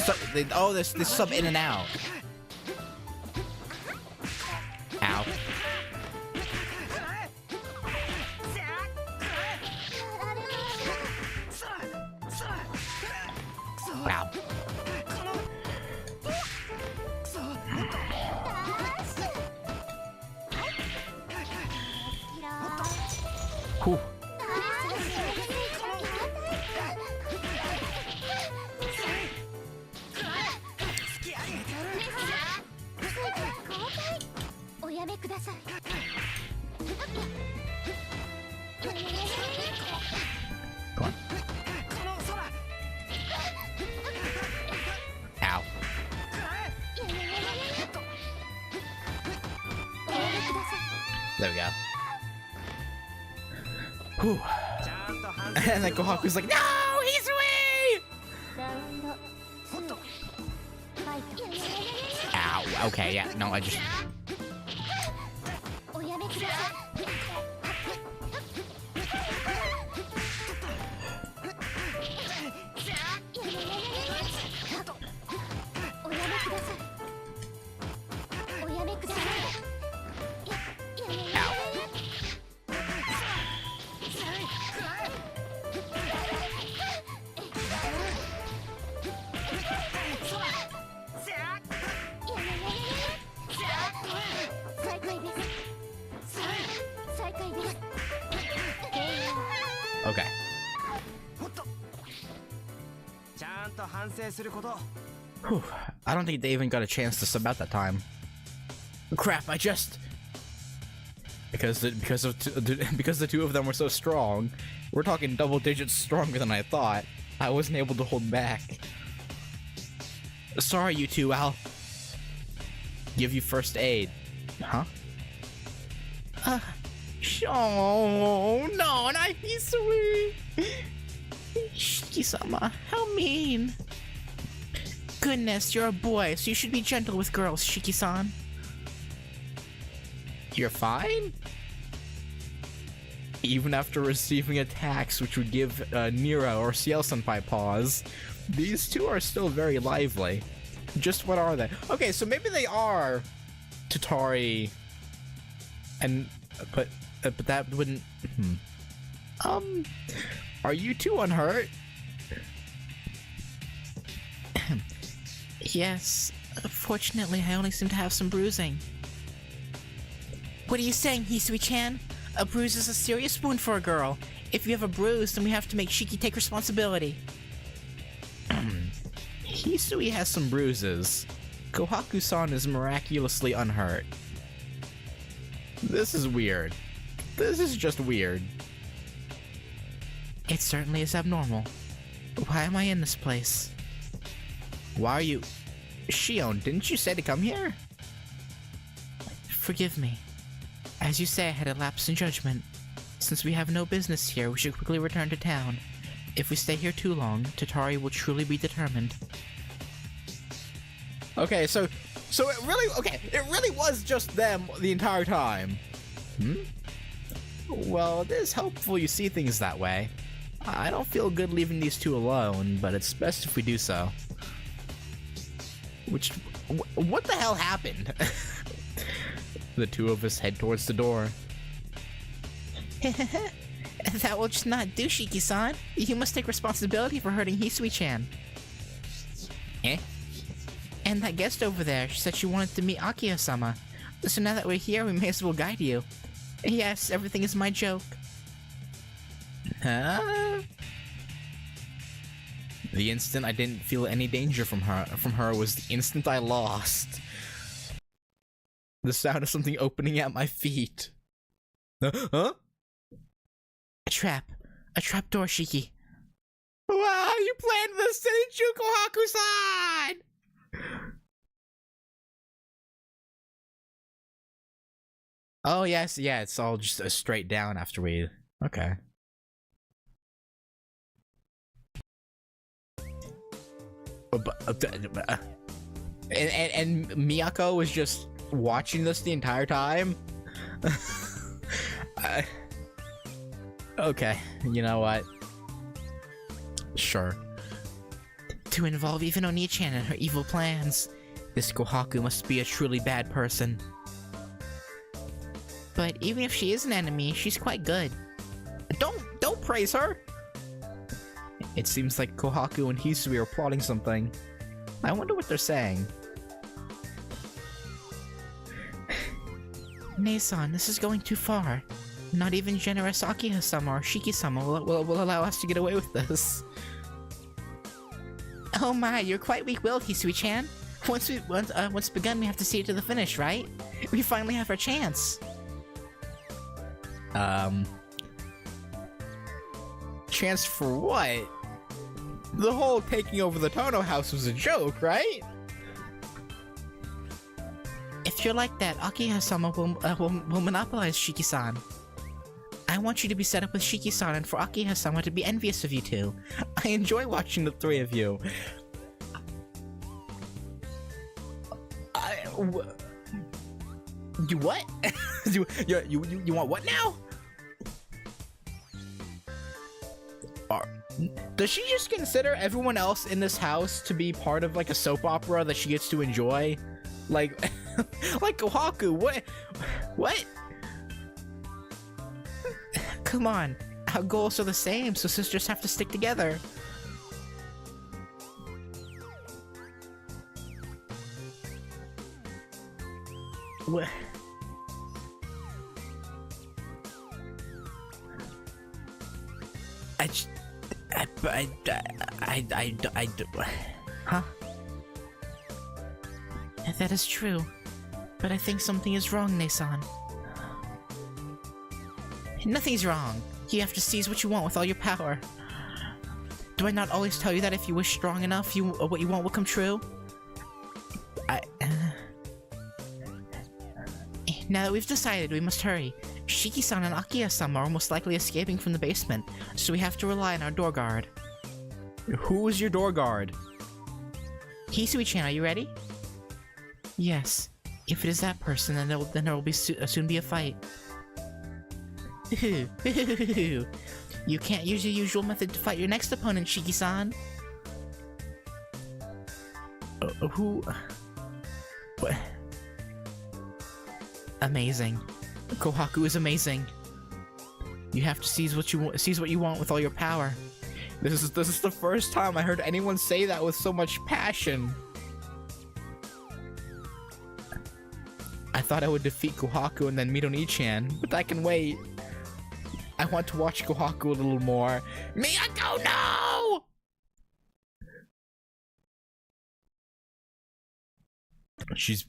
Oh, this sub in and out. Ow. Wow. Whew. Come on. Ow. There we go. Whew. And then Kohaku's like, no, he's me! Ow. Okay, yeah, no, I just... Okay. Whew. I don't think they even got a chance to sub out that time. Crap! I just because the two of them were so strong. We're talking double digits stronger than I thought. I wasn't able to hold back. Sorry, you two. I'll give you first aid. Huh? Oh no, not Hisui! Shiki-sama, how mean! Goodness, you're a boy, so you should be gentle with girls, Shiki-san. You're fine? Even after receiving attacks which would give Nira or Ciel-senpai pause, these two are still very lively. Just what are they? Okay, so maybe they are Tatari and... But that wouldn't... Are you two unhurt? Yes. Fortunately, I only seem to have some bruising. What are you saying, Hisui-chan? A bruise is a serious wound for a girl. If you have a bruise, then we have to make Shiki take responsibility. Hisui has some bruises. Kohaku-san is miraculously unhurt. This is weird. This is just weird. It certainly is abnormal. Why am I in this place? Why are you... Shion, didn't you say to come here? Forgive me. As you say, I had a lapse in judgment. Since we have no business here, we should quickly return to town. If we stay here too long, Tatari will truly be determined. Okay, so it really was just them the entire time. Well, it is helpful you see things that way. I don't feel good leaving these two alone, but it's best if we do so. What the hell happened? The two of us head towards the door. That will just not do, Shiki-san. You must take responsibility for hurting Hisui-chan. Eh? And that guest over there, she said she wanted to meet Akiya-sama. So now that we're here, we may as well guide you. Yes, everything is my joke. Huh? The instant I didn't feel any danger from her was the instant I lost. The sound of something opening at my feet. Huh? A trap door, Shiki. Wow, you planned this, didn't you, Kohaku-san? Oh yes, yeah, it's all just straight down after we... Okay. And Miyako was just watching this the entire time? Okay, you know what? Sure. To involve even Oni-chan in her evil plans, this Kohaku must be a truly bad person. But even if she is an enemy, she's quite good. Don't praise her! It seems like Kohaku and Hisui are plotting something. I wonder what they're saying. Nei-san, this is going too far. Not even generous Akiha-sama or Shiki-sama will allow us to get away with this. Oh my, you're quite weak-willed, Hisui-chan. Once begun, we have to see it to the finish, right? We finally have our chance. Chance for what? The whole taking over the Tono house was a joke, right? If you're like that, Akiha-sama will monopolize Shiki-san. I want you to be set up with Shiki-san and for Akiha-sama to be envious of you two. I enjoy watching the three of you. You what? you want what now? Does she just consider everyone else in this house to be part of like a soap opera that she gets to enjoy? Like, like Kohaku, what? Come on, our goals are the same, so sisters have to stick together. What? Huh? That is true, but I think something is wrong, Nei-san. Nothing's wrong. You have to seize what you want with all your power. Do I not always tell you that if you wish strong enough, what you want will come true? Now that we've decided, we must hurry. Shiki-san and Akiya-sama are most likely escaping from the basement, so we have to rely on our door guard. Who is your door guard? Hisui-chan, are you ready? Yes. If it is that person, then there will be soon be a fight. You can't use your usual method to fight your next opponent, Shiki-san. Who? What? Amazing. Kohaku is amazing. You have to seize what you want with all your power. This is the first time I heard anyone say that with so much passion. I thought I would defeat Kohaku and then meet Oni-chan, but that can wait. I want to watch Kohaku a little more. Miyako, no! She's...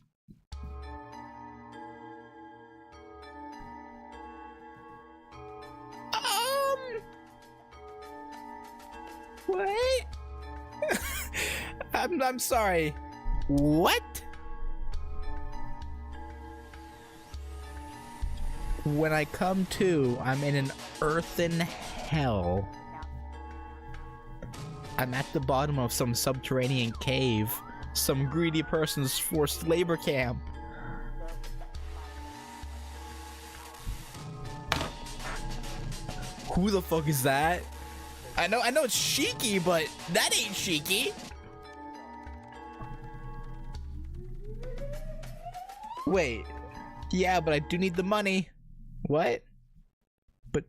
What? I'm sorry. What? When I come to, I'm in an earthen hell. I'm at the bottom of some subterranean cave. Some greedy person's forced labor camp. Who the fuck is that? I know it's Shiki, but that ain't Shiki. Wait. Yeah, but I do need the money. What? But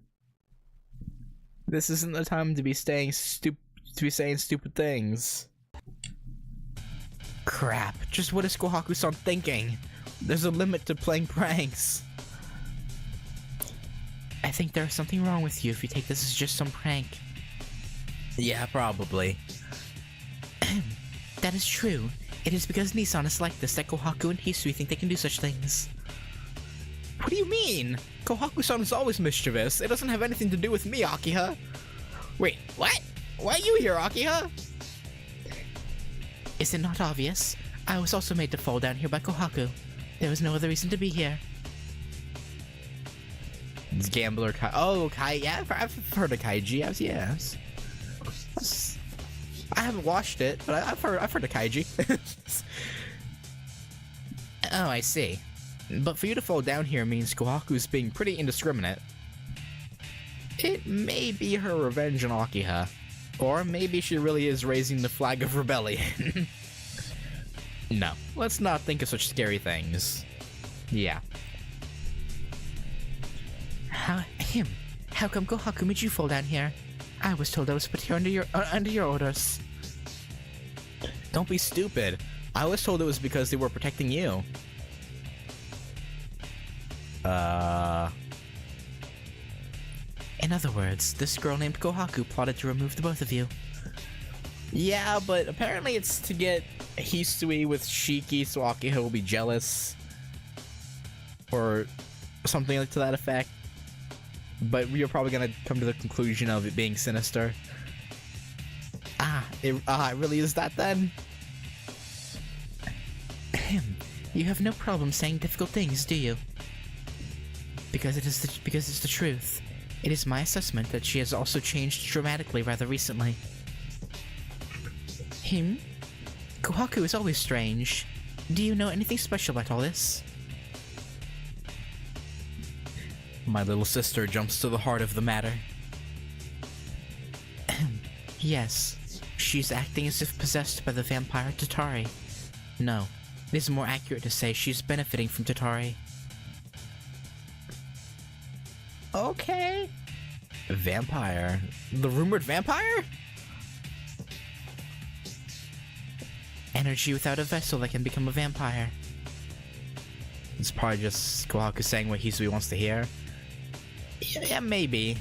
this isn't the time to be saying stupid things. Crap. Just what is Kohaku-san thinking? There's a limit to playing pranks. I think there's something wrong with you if you take this as just some prank. Yeah, probably. That is true. It is because Nissan is like this that Kohaku and Hisui think they can do such things. What do you mean? Kohaku-san is always mischievous. It doesn't have anything to do with me, Akiha. Wait, what? Why are you here, Akiha? Is it not obvious? I was also made to fall down here by Kohaku. There was no other reason to be here. It's Gambler Kai. Oh, Kai. Yeah, I've heard of Kaiji. Yes. I haven't watched it, but I've heard of Kaiji. Oh, I see. But for you to fall down here means Kohaku's being pretty indiscriminate. It may be her revenge on Akiha. Or maybe she really is raising the flag of rebellion. No, let's not think of such scary things. Yeah. How come Kohaku made you fall down here? I was told I was put here under your orders. Don't be stupid. I was told it was because they were protecting you. In other words, this girl named Kohaku plotted to remove the both of you. Yeah, but apparently it's to get Hisui with Shiki so Akiha will be jealous. Or something like to that effect. But you're probably gonna come to the conclusion of it being sinister. It really is that then? You have no problem saying difficult things, do you? Because it's the truth. It is my assessment that she has also changed dramatically rather recently. Kohaku is always strange. Do you know anything special about all this? My little sister jumps to the heart of the matter. Yes, she's acting as if possessed by the vampire Tatari. No, it is more accurate to say she's benefiting from Tatari. Okay. Vampire? The rumored vampire? Energy without a vessel that can become a vampire. It's probably just Kohaku saying what Hisui wants to hear. Yeah, maybe.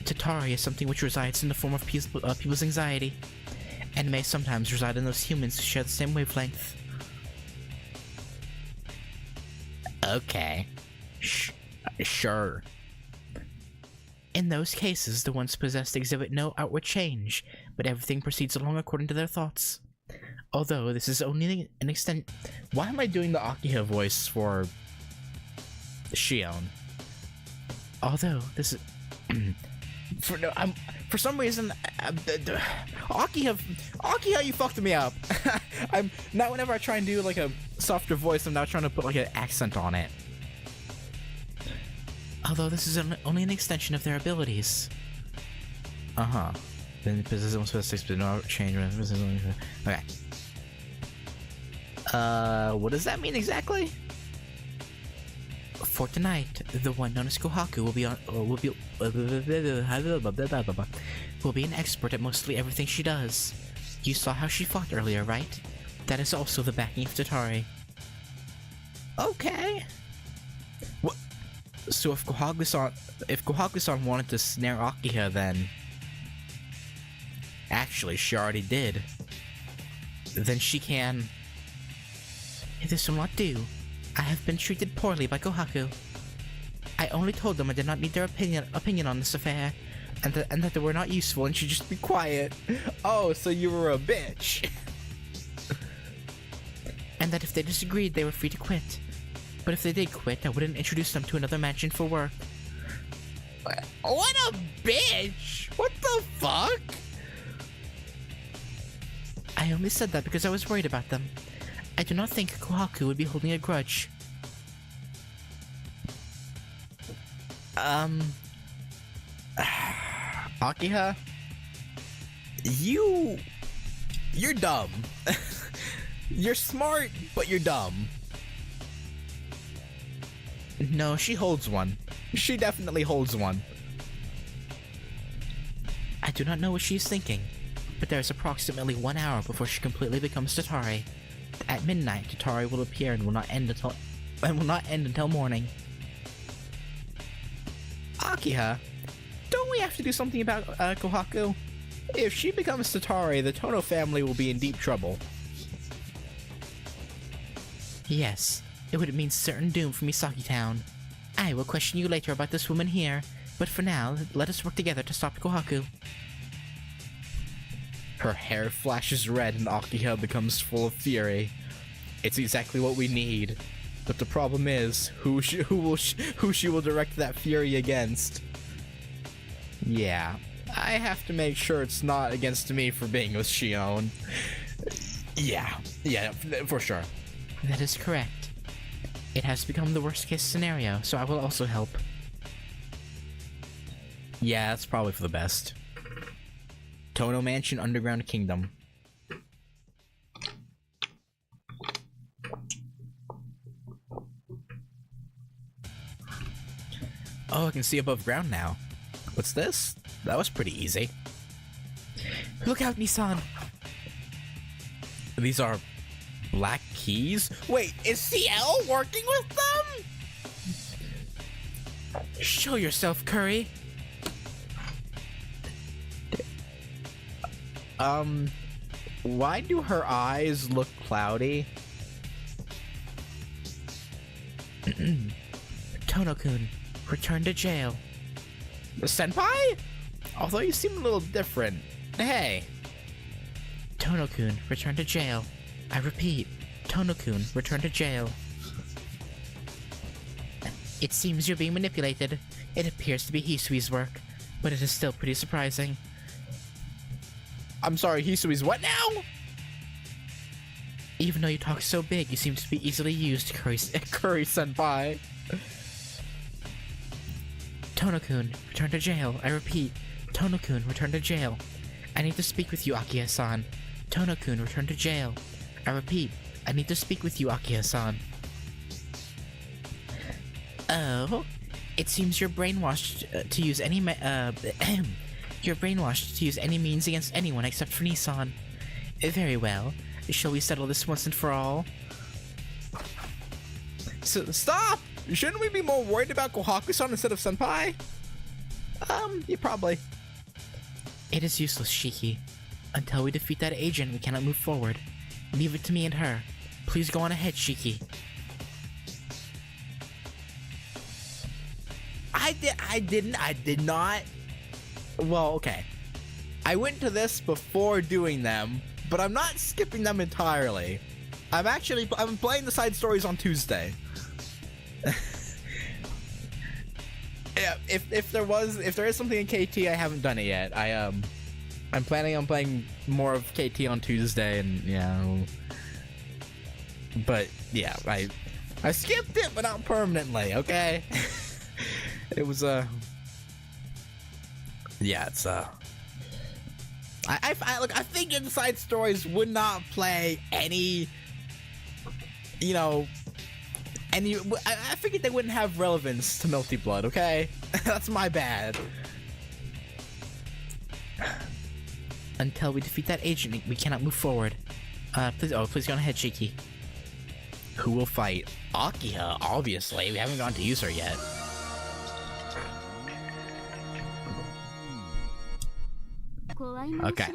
Tatari is something which resides in the form of people's anxiety, and may sometimes reside in those humans who share the same wavelength. Okay. Sure. In those cases, the ones possessed exhibit no outward change, but everything proceeds along according to their thoughts. Although this is only an extent. Why am I doing the Akiha voice for Shion? Although this is. For some reason, Akiha, you fucked me up. I'm now whenever I try and do like a softer voice, I'm now trying to put like an accent on it. Although this is only an extension of their abilities. Then possession specifics but no change. Okay. What does that mean exactly? For tonight, the one known as Kohaku will be an expert at mostly everything she does. You saw how she fought earlier, right? That is also the backing of Tatari. Okay. What? So if Kohaku-san wanted to snare Akiha, then actually she already did. Then she can. This will not do. I have been treated poorly by Kohaku. I only told them I did not need their opinion on this affair. and that they were not useful and should just be quiet. Oh, so you were a bitch. And that if they disagreed, they were free to quit. But if they did quit, I wouldn't introduce them to another mansion for work. What a bitch! What the fuck? I only said that because I was worried about them. I do not think Kohaku would be holding a grudge. Akiha? You're dumb. You're smart, but you're dumb. No, she holds one. She definitely holds one. I do not know what she is thinking, but there is approximately 1 hour before she completely becomes Tatari. At midnight, Tatari will appear and will not end until morning. Akiha, don't we have to do something about Kohaku? If she becomes Tatari, the Tono family will be in deep trouble. Yes, it would mean certain doom for Misaki Town. I will question you later about this woman here, but for now, let us work together to stop Kohaku. Her hair flashes red and Akiha becomes full of fury. It's exactly what we need. But the problem is, who she will direct that fury against. Yeah, I have to make sure it's not against me for being with Shion. Yeah, for sure. That is correct. It has become the worst case scenario, so I will also help. Yeah, that's probably for the best. Tono Mansion Underground Kingdom. Oh, I can see above ground now. What's this? That was pretty easy. Look out, Nissan! These are black keys? Wait, is CL working with them? Show yourself, Curry! Why do her eyes look cloudy? Tono-kun, return to jail. Senpai? Although you seem a little different. Hey. Tono-kun, return to jail. I repeat, Tono-kun, return to jail. It seems you're being manipulated. It appears to be Hisui's work, but it is still pretty surprising. I'm sorry, Hisui's what now? Even though you talk so big, you seem to be easily used, Curry-senpai. Tono-kun, return to jail. I repeat, Tono-kun, return to jail. I need to speak with you, Akiha-san. Tono-kun, return to jail. I repeat, I need to speak with you, Akiha-san. Oh, it seems you're brainwashed to use any you're brainwashed to use any means against anyone except for Nissan. Very well. Shall we settle this once and for all? Stop! Shouldn't we be more worried about Kohaku-san instead of Senpai? Yeah, probably. It is useless, Shiki. Until we defeat that agent, we cannot move forward. Leave it to me and her. Please go on ahead, Shiki. I did not. Well, okay. I went to this before doing them, but I'm not skipping them entirely. I'm playing the side stories on Tuesday. Yeah, if there is something in KT, I haven't done it yet. I'm planning on playing more of KT on Tuesday, and yeah. But yeah, I skipped it, but not permanently. Okay. It was yeah, it's I figured the side stories would not play any, you know, I figured they wouldn't have relevance to Melty Blood, okay? That's my bad. Until we defeat that agent, we cannot move forward. Please go on ahead, Shiki. Who will fight? Akiha, obviously. We haven't gone to use her yet. Okay.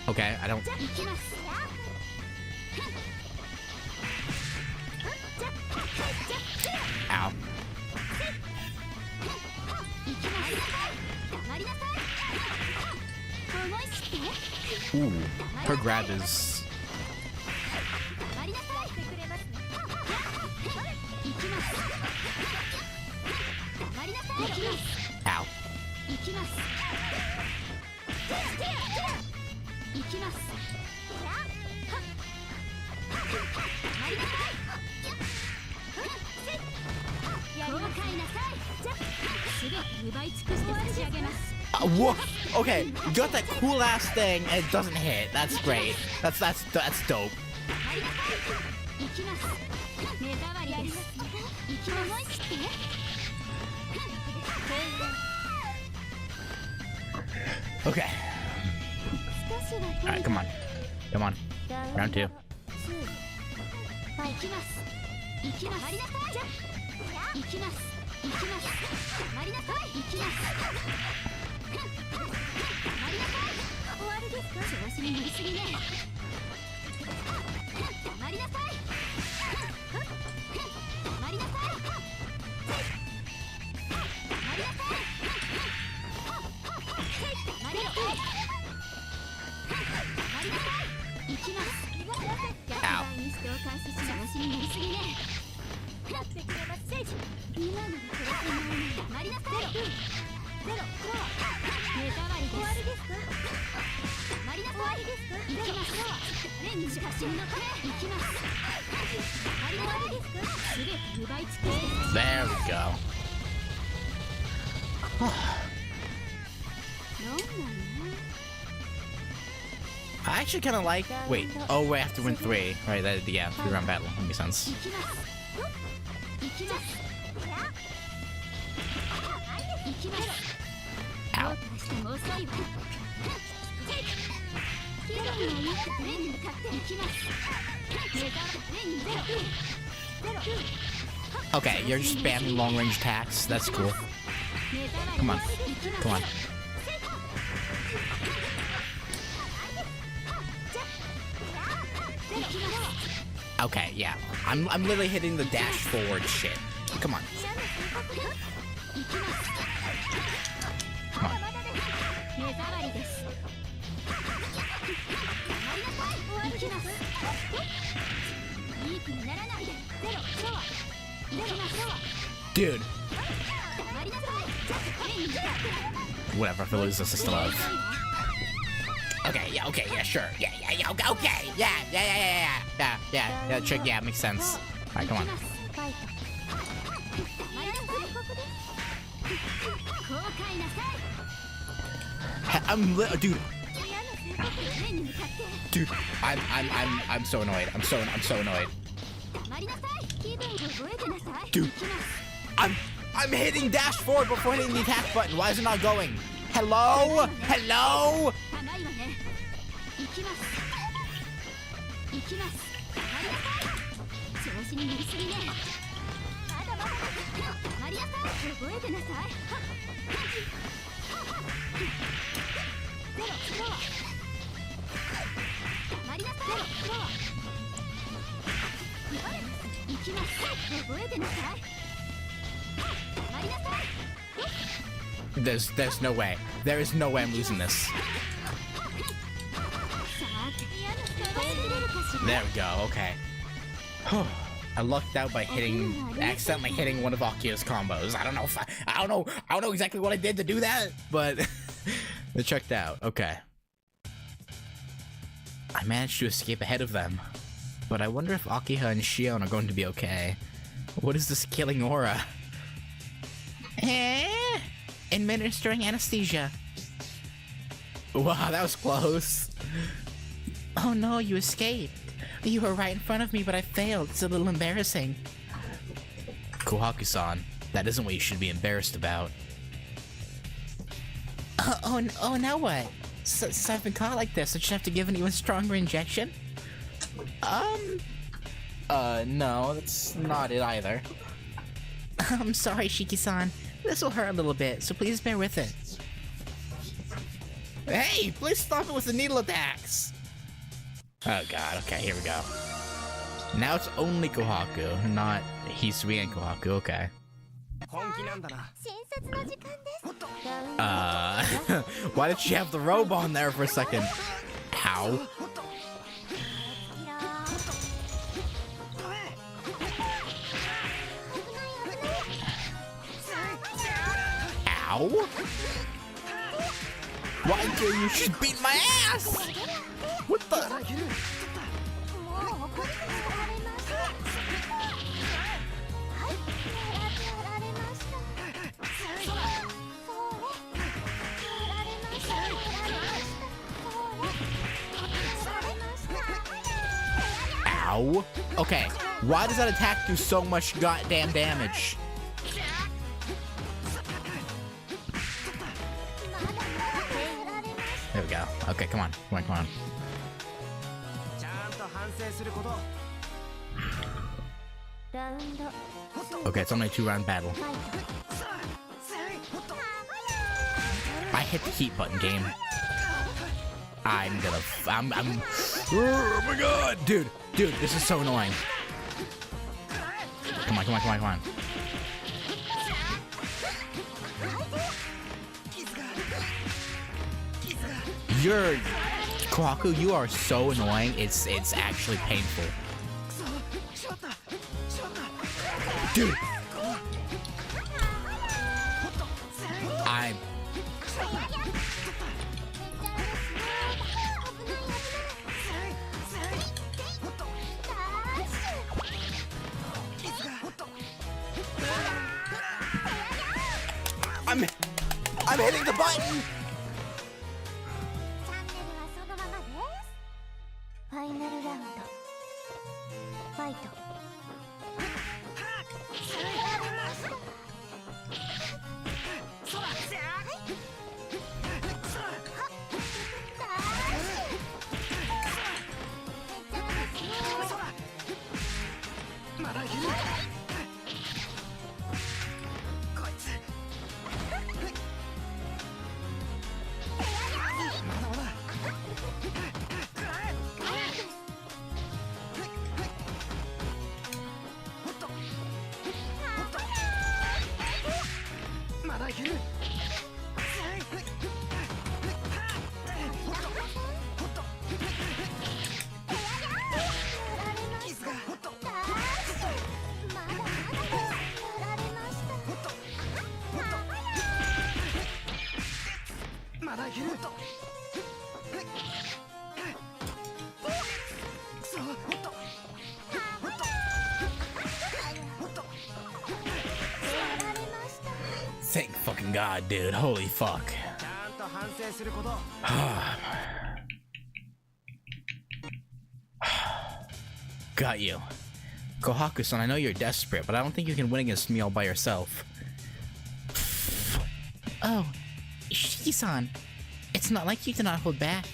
Okay, I don't... Ooh, her grab is... Ow. Whoa. Okay, you got that cool ass thing and it doesn't hit. That's great. That's dope. Okay. Alright, come on. Come on. Round 2. Ow. There we go. I actually kind of like... Wait. Oh, we have to win 3. Right, yeah, 3-round battle. That makes sense. Ow. Okay, you're just spamming long-range attacks. That's cool. Come on. Come on. Okay, yeah. I'm literally hitting the dash forward shit. Come on. Come on. Dude. Whatever, if I lose this, I still have. Okay, yeah, sure. Yeah, okay, yeah, trick, yeah, makes sense. Alright, come on. Dude, I'm so annoyed. I'm so annoyed. Dude, I'm hitting dash forward before hitting the attack button. Why is it not going? Hello? Hello? There's no way. There is no way I'm losing this. There we go, okay. I lucked out by accidentally hitting one of Akio's combos. I don't know exactly what I did to do that, but it checked out. Okay. I managed to escape ahead of them, but I wonder if Akiha and Shion are going to be okay. What is this killing aura? Administering anesthesia. Wow, that was close. Oh no, you escaped. You were right in front of me, but I failed. It's a little embarrassing. Kohaku-san, that isn't what you should be embarrassed about. Oh, now what? Since I've been caught like this, I just have to give an even stronger injection? No, that's not it either. I'm sorry, Shiki-san. This will hurt a little bit, so please bear with it. Hey, please stop it with the needle attacks! Oh god, okay, here we go. Now it's only Kohaku, not Hisui and Kohaku, okay. Why did she have the robe on there for a second? Ow. Ow. Why dare you? She's beating my ass! What the? Ow. Okay, why does that attack do so much goddamn damage? There we go. Okay, come on. Come on, come on. Okay, it's only a 2-round battle. I hit the heat button, game. I'm oh my god! Dude, this is so annoying. Come on, come on, come on, come on. Kohaku, you are so annoying, it's actually painful. Dude! I'm hitting the button! Thank fucking God, dude. Holy fuck. Got you. Kohaku-san, I know you're desperate, but I don't think you can win against me all by yourself. Oh, Shiki-san. It's not like you do not hold back.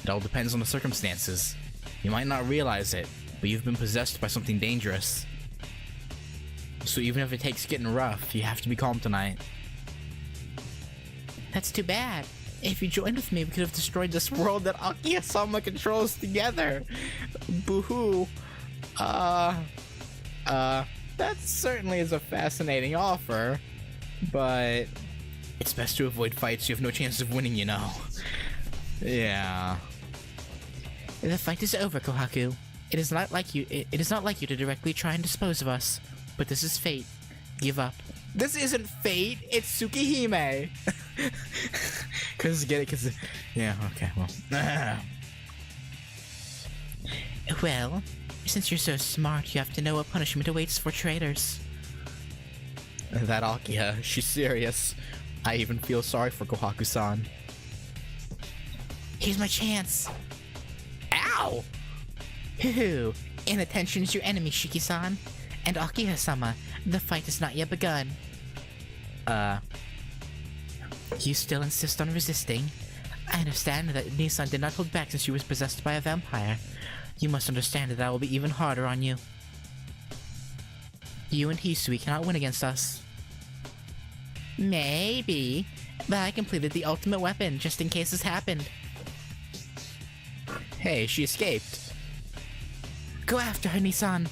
It all depends on the circumstances. You might not realize it, but you've been possessed by something dangerous. So even if it takes getting rough, you have to be calm tonight. That's too bad. If you joined with me, we could have destroyed this world that Akiya-sama controls together. Boo-hoo. That certainly is a fascinating offer, but it's best to avoid fights. You have no chance of winning, you know. Yeah. The fight is over, Kohaku. It is not like you. It is not like you to directly try and dispose of us. But this is fate. Give up. This isn't fate. It's Tsukihime. Yeah. Okay. Well. Well, since you're so smart, you have to know what punishment awaits for traitors. That Akiya, she's serious. I even feel sorry for Kohaku-san. Here's my chance. Ow! Hoo-hoo. Inattention's your enemy, Shiki-san. And Akiya-sama, the fight has not yet begun. You still insist on resisting? I understand that Nissan did not hold back since she was possessed by a vampire. You must understand that will be even harder on you. You and Hisui cannot win against us. Maybe, but I completed the ultimate weapon just in case this happened. Hey, she escaped. Go after her, Nissan.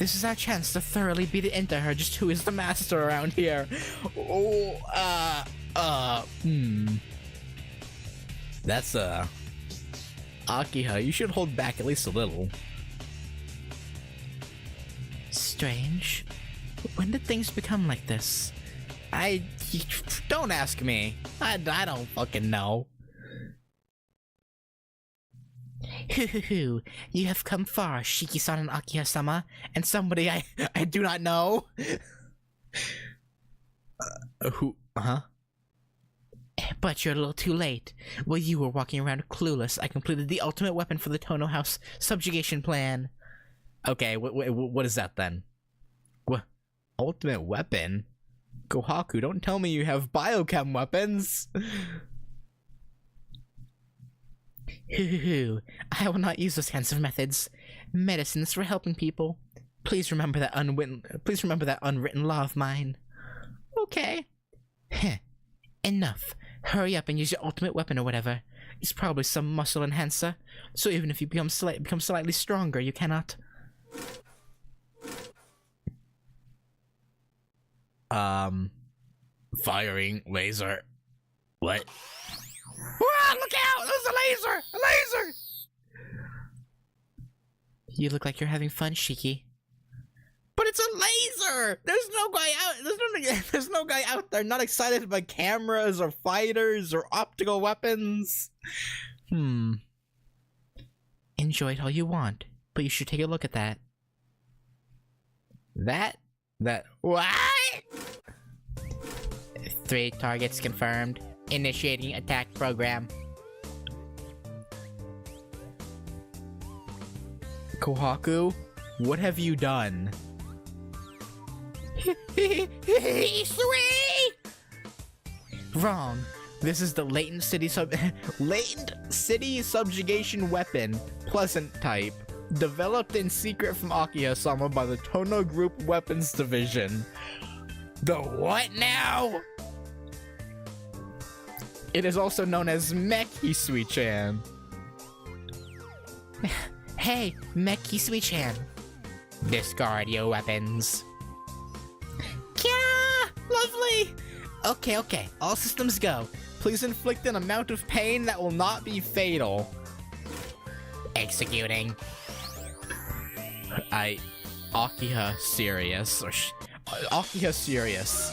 This is our chance to thoroughly beat it into her just who is the master around here. That's, Akiha, you should hold back at least a little. Strange. When did things become like this? Don't ask me. I don't fucking know. Hoo. You have come far, Shiki-san and Akiha-sama, and somebody I do not know. Who? Huh? But you're a little too late. While you were walking around clueless, I completed the ultimate weapon for the Tono House subjugation plan. Okay, what is that then? What? Ultimate weapon? Kohaku, don't tell me you have biochem weapons! I will not use those kinds of methods. Medicine is for helping people. Please remember that unwritten law of mine. Okay. Enough. Hurry up and use your ultimate weapon or whatever. It's probably some muscle enhancer, so even if you become slightly stronger, you cannot. Firing laser. What? Ah, look out! There's a laser! A laser! You look like you're having fun, Shiki. But it's a laser! There's no guy out there not excited by cameras or fighters or optical weapons. Enjoy it all you want, but you should take a look at that. That what? 3 targets confirmed. Initiating attack program. Kohaku, what have you done? Wrong. This is the latent city subjugation weapon, pleasant type, developed in secret from Akiha-sama by the Tono Group Weapons Division. The what now? It is also known as Mech Hisui-chan. Hey, Mech Hisui-chan. Discard your weapons. Kya! Lovely! Okay, all systems go. Please inflict an amount of pain that will not be fatal. Executing. Akiha serious. Akiha serious.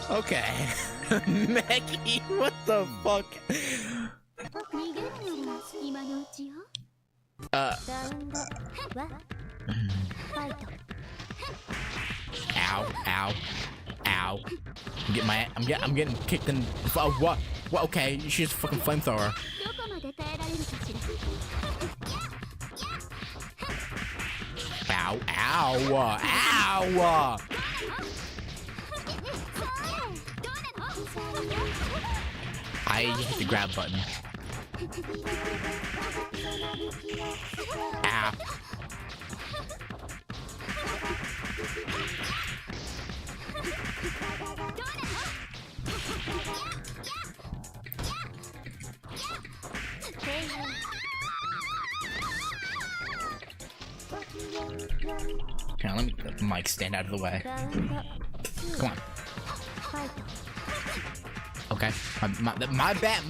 Okay. Meki, what the fuck? Ow. I'm getting kicked in. What? Okay, she's a fucking flamethrower. Ow. I hit the grab button. Ow. Okay, let me let the mic stand out of the way. Come on. Okay, my bad,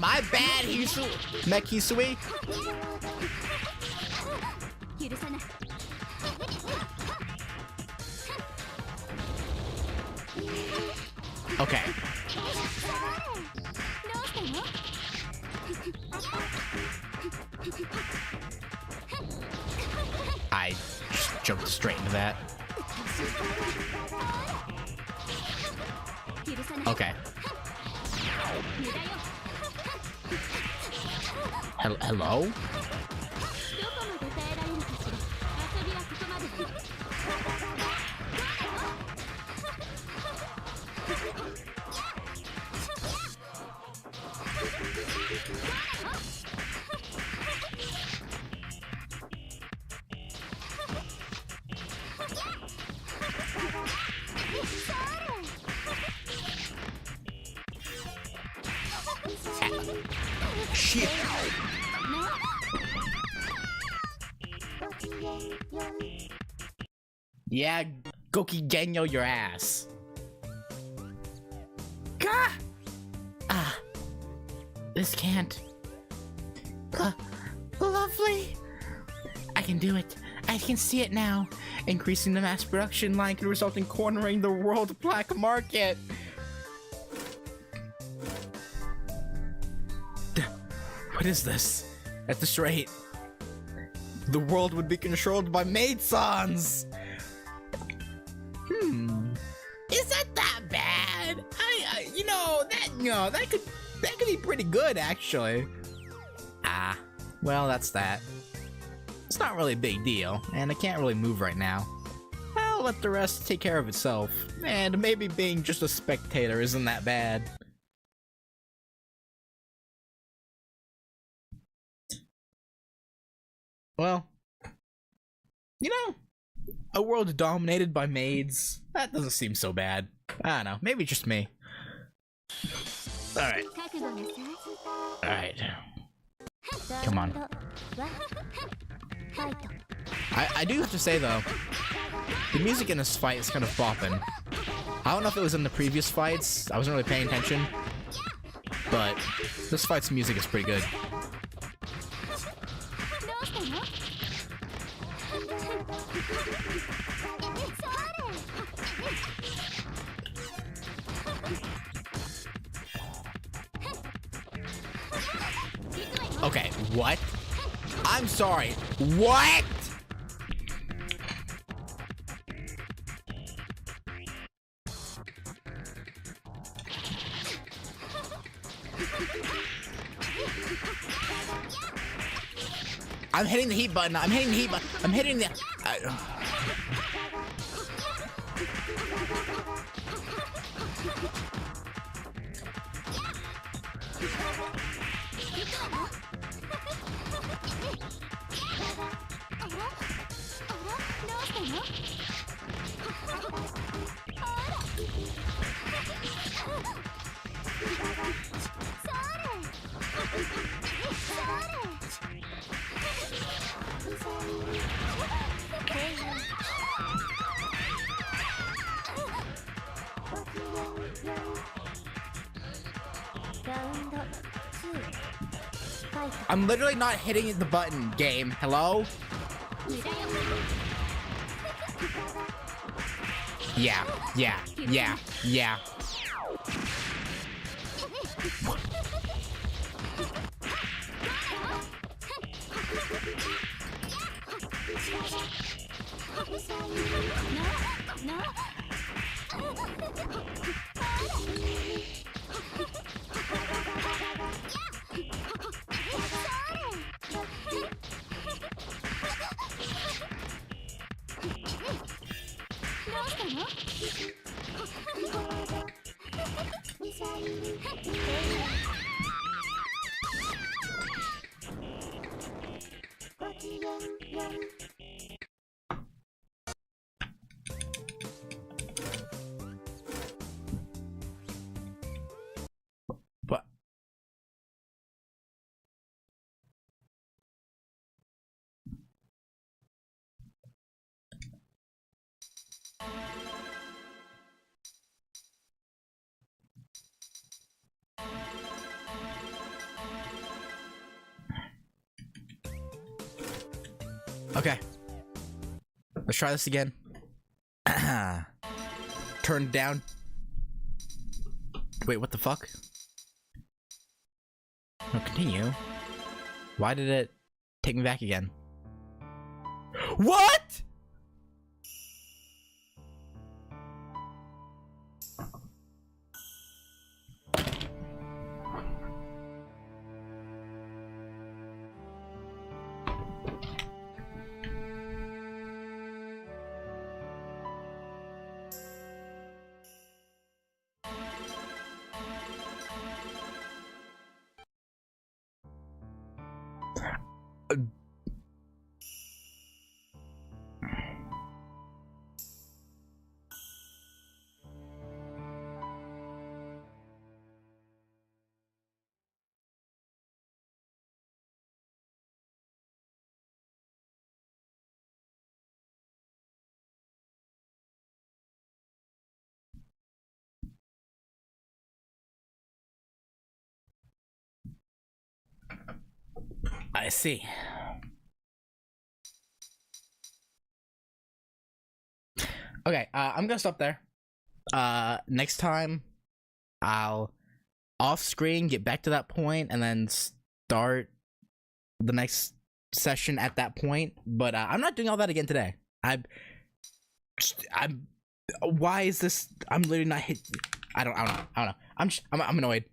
Mech Hisui. Okay. I just jumped straight into that. Okay. Hello? Shit. Yeah, Gokigenyo your ass. Gah! Ah. This can't. Lovely. I can do it. I can see it now. Increasing the mass production line could result in cornering the world black market. What is this? At this rate, the world would be controlled by maid-sans. Is that bad? That could be pretty good, actually. Ah, well, that's that. It's not really a big deal, and I can't really move right now. I'll let the rest take care of itself, and maybe being just a spectator isn't that bad. Well, a world dominated by maids, that doesn't seem so bad. I don't know, maybe just me. Alright. Alright. Come on. I do have to say though, the music in this fight is kind of bopping. I don't know if it was in the previous fights, I wasn't really paying attention, but this fight's music is pretty good. Okay, what? I'm sorry, what? I'm hitting the heat button. I'm hitting the heat button. I'm hitting the... I'm literally not hitting the button, game. Hello? Yeah. But okay. Let's try this again. Turn down. Wait, what the fuck? No, continue. Why did it take me back again? What?! I see. Okay, I'm gonna stop there. Next time, I'll off screen get back to that point and then start the next session at that point. But I'm not doing all that again today. I'm. Why is this? I'm literally not hit. I don't know. I'm annoyed.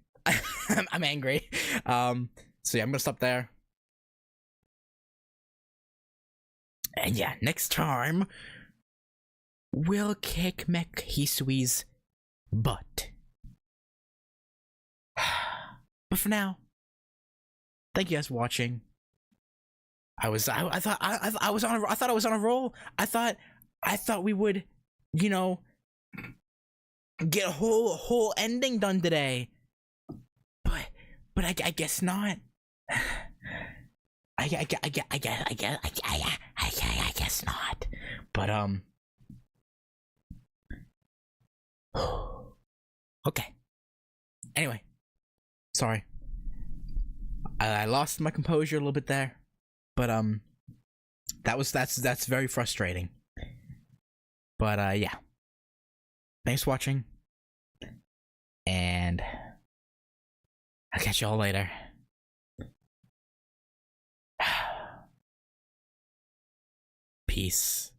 I'm angry. So yeah, I'm gonna stop there. And yeah, next time we'll kick Mekisui's butt. But for now, thank you guys for watching. I thought I was on a roll. I thought we would, you know, get a whole ending done today. But I guess not. I guess not. But okay. Anyway, sorry. I lost my composure a little bit there, but that's very frustrating. But yeah. Thanks for watching, and I'll catch y'all later. Peace.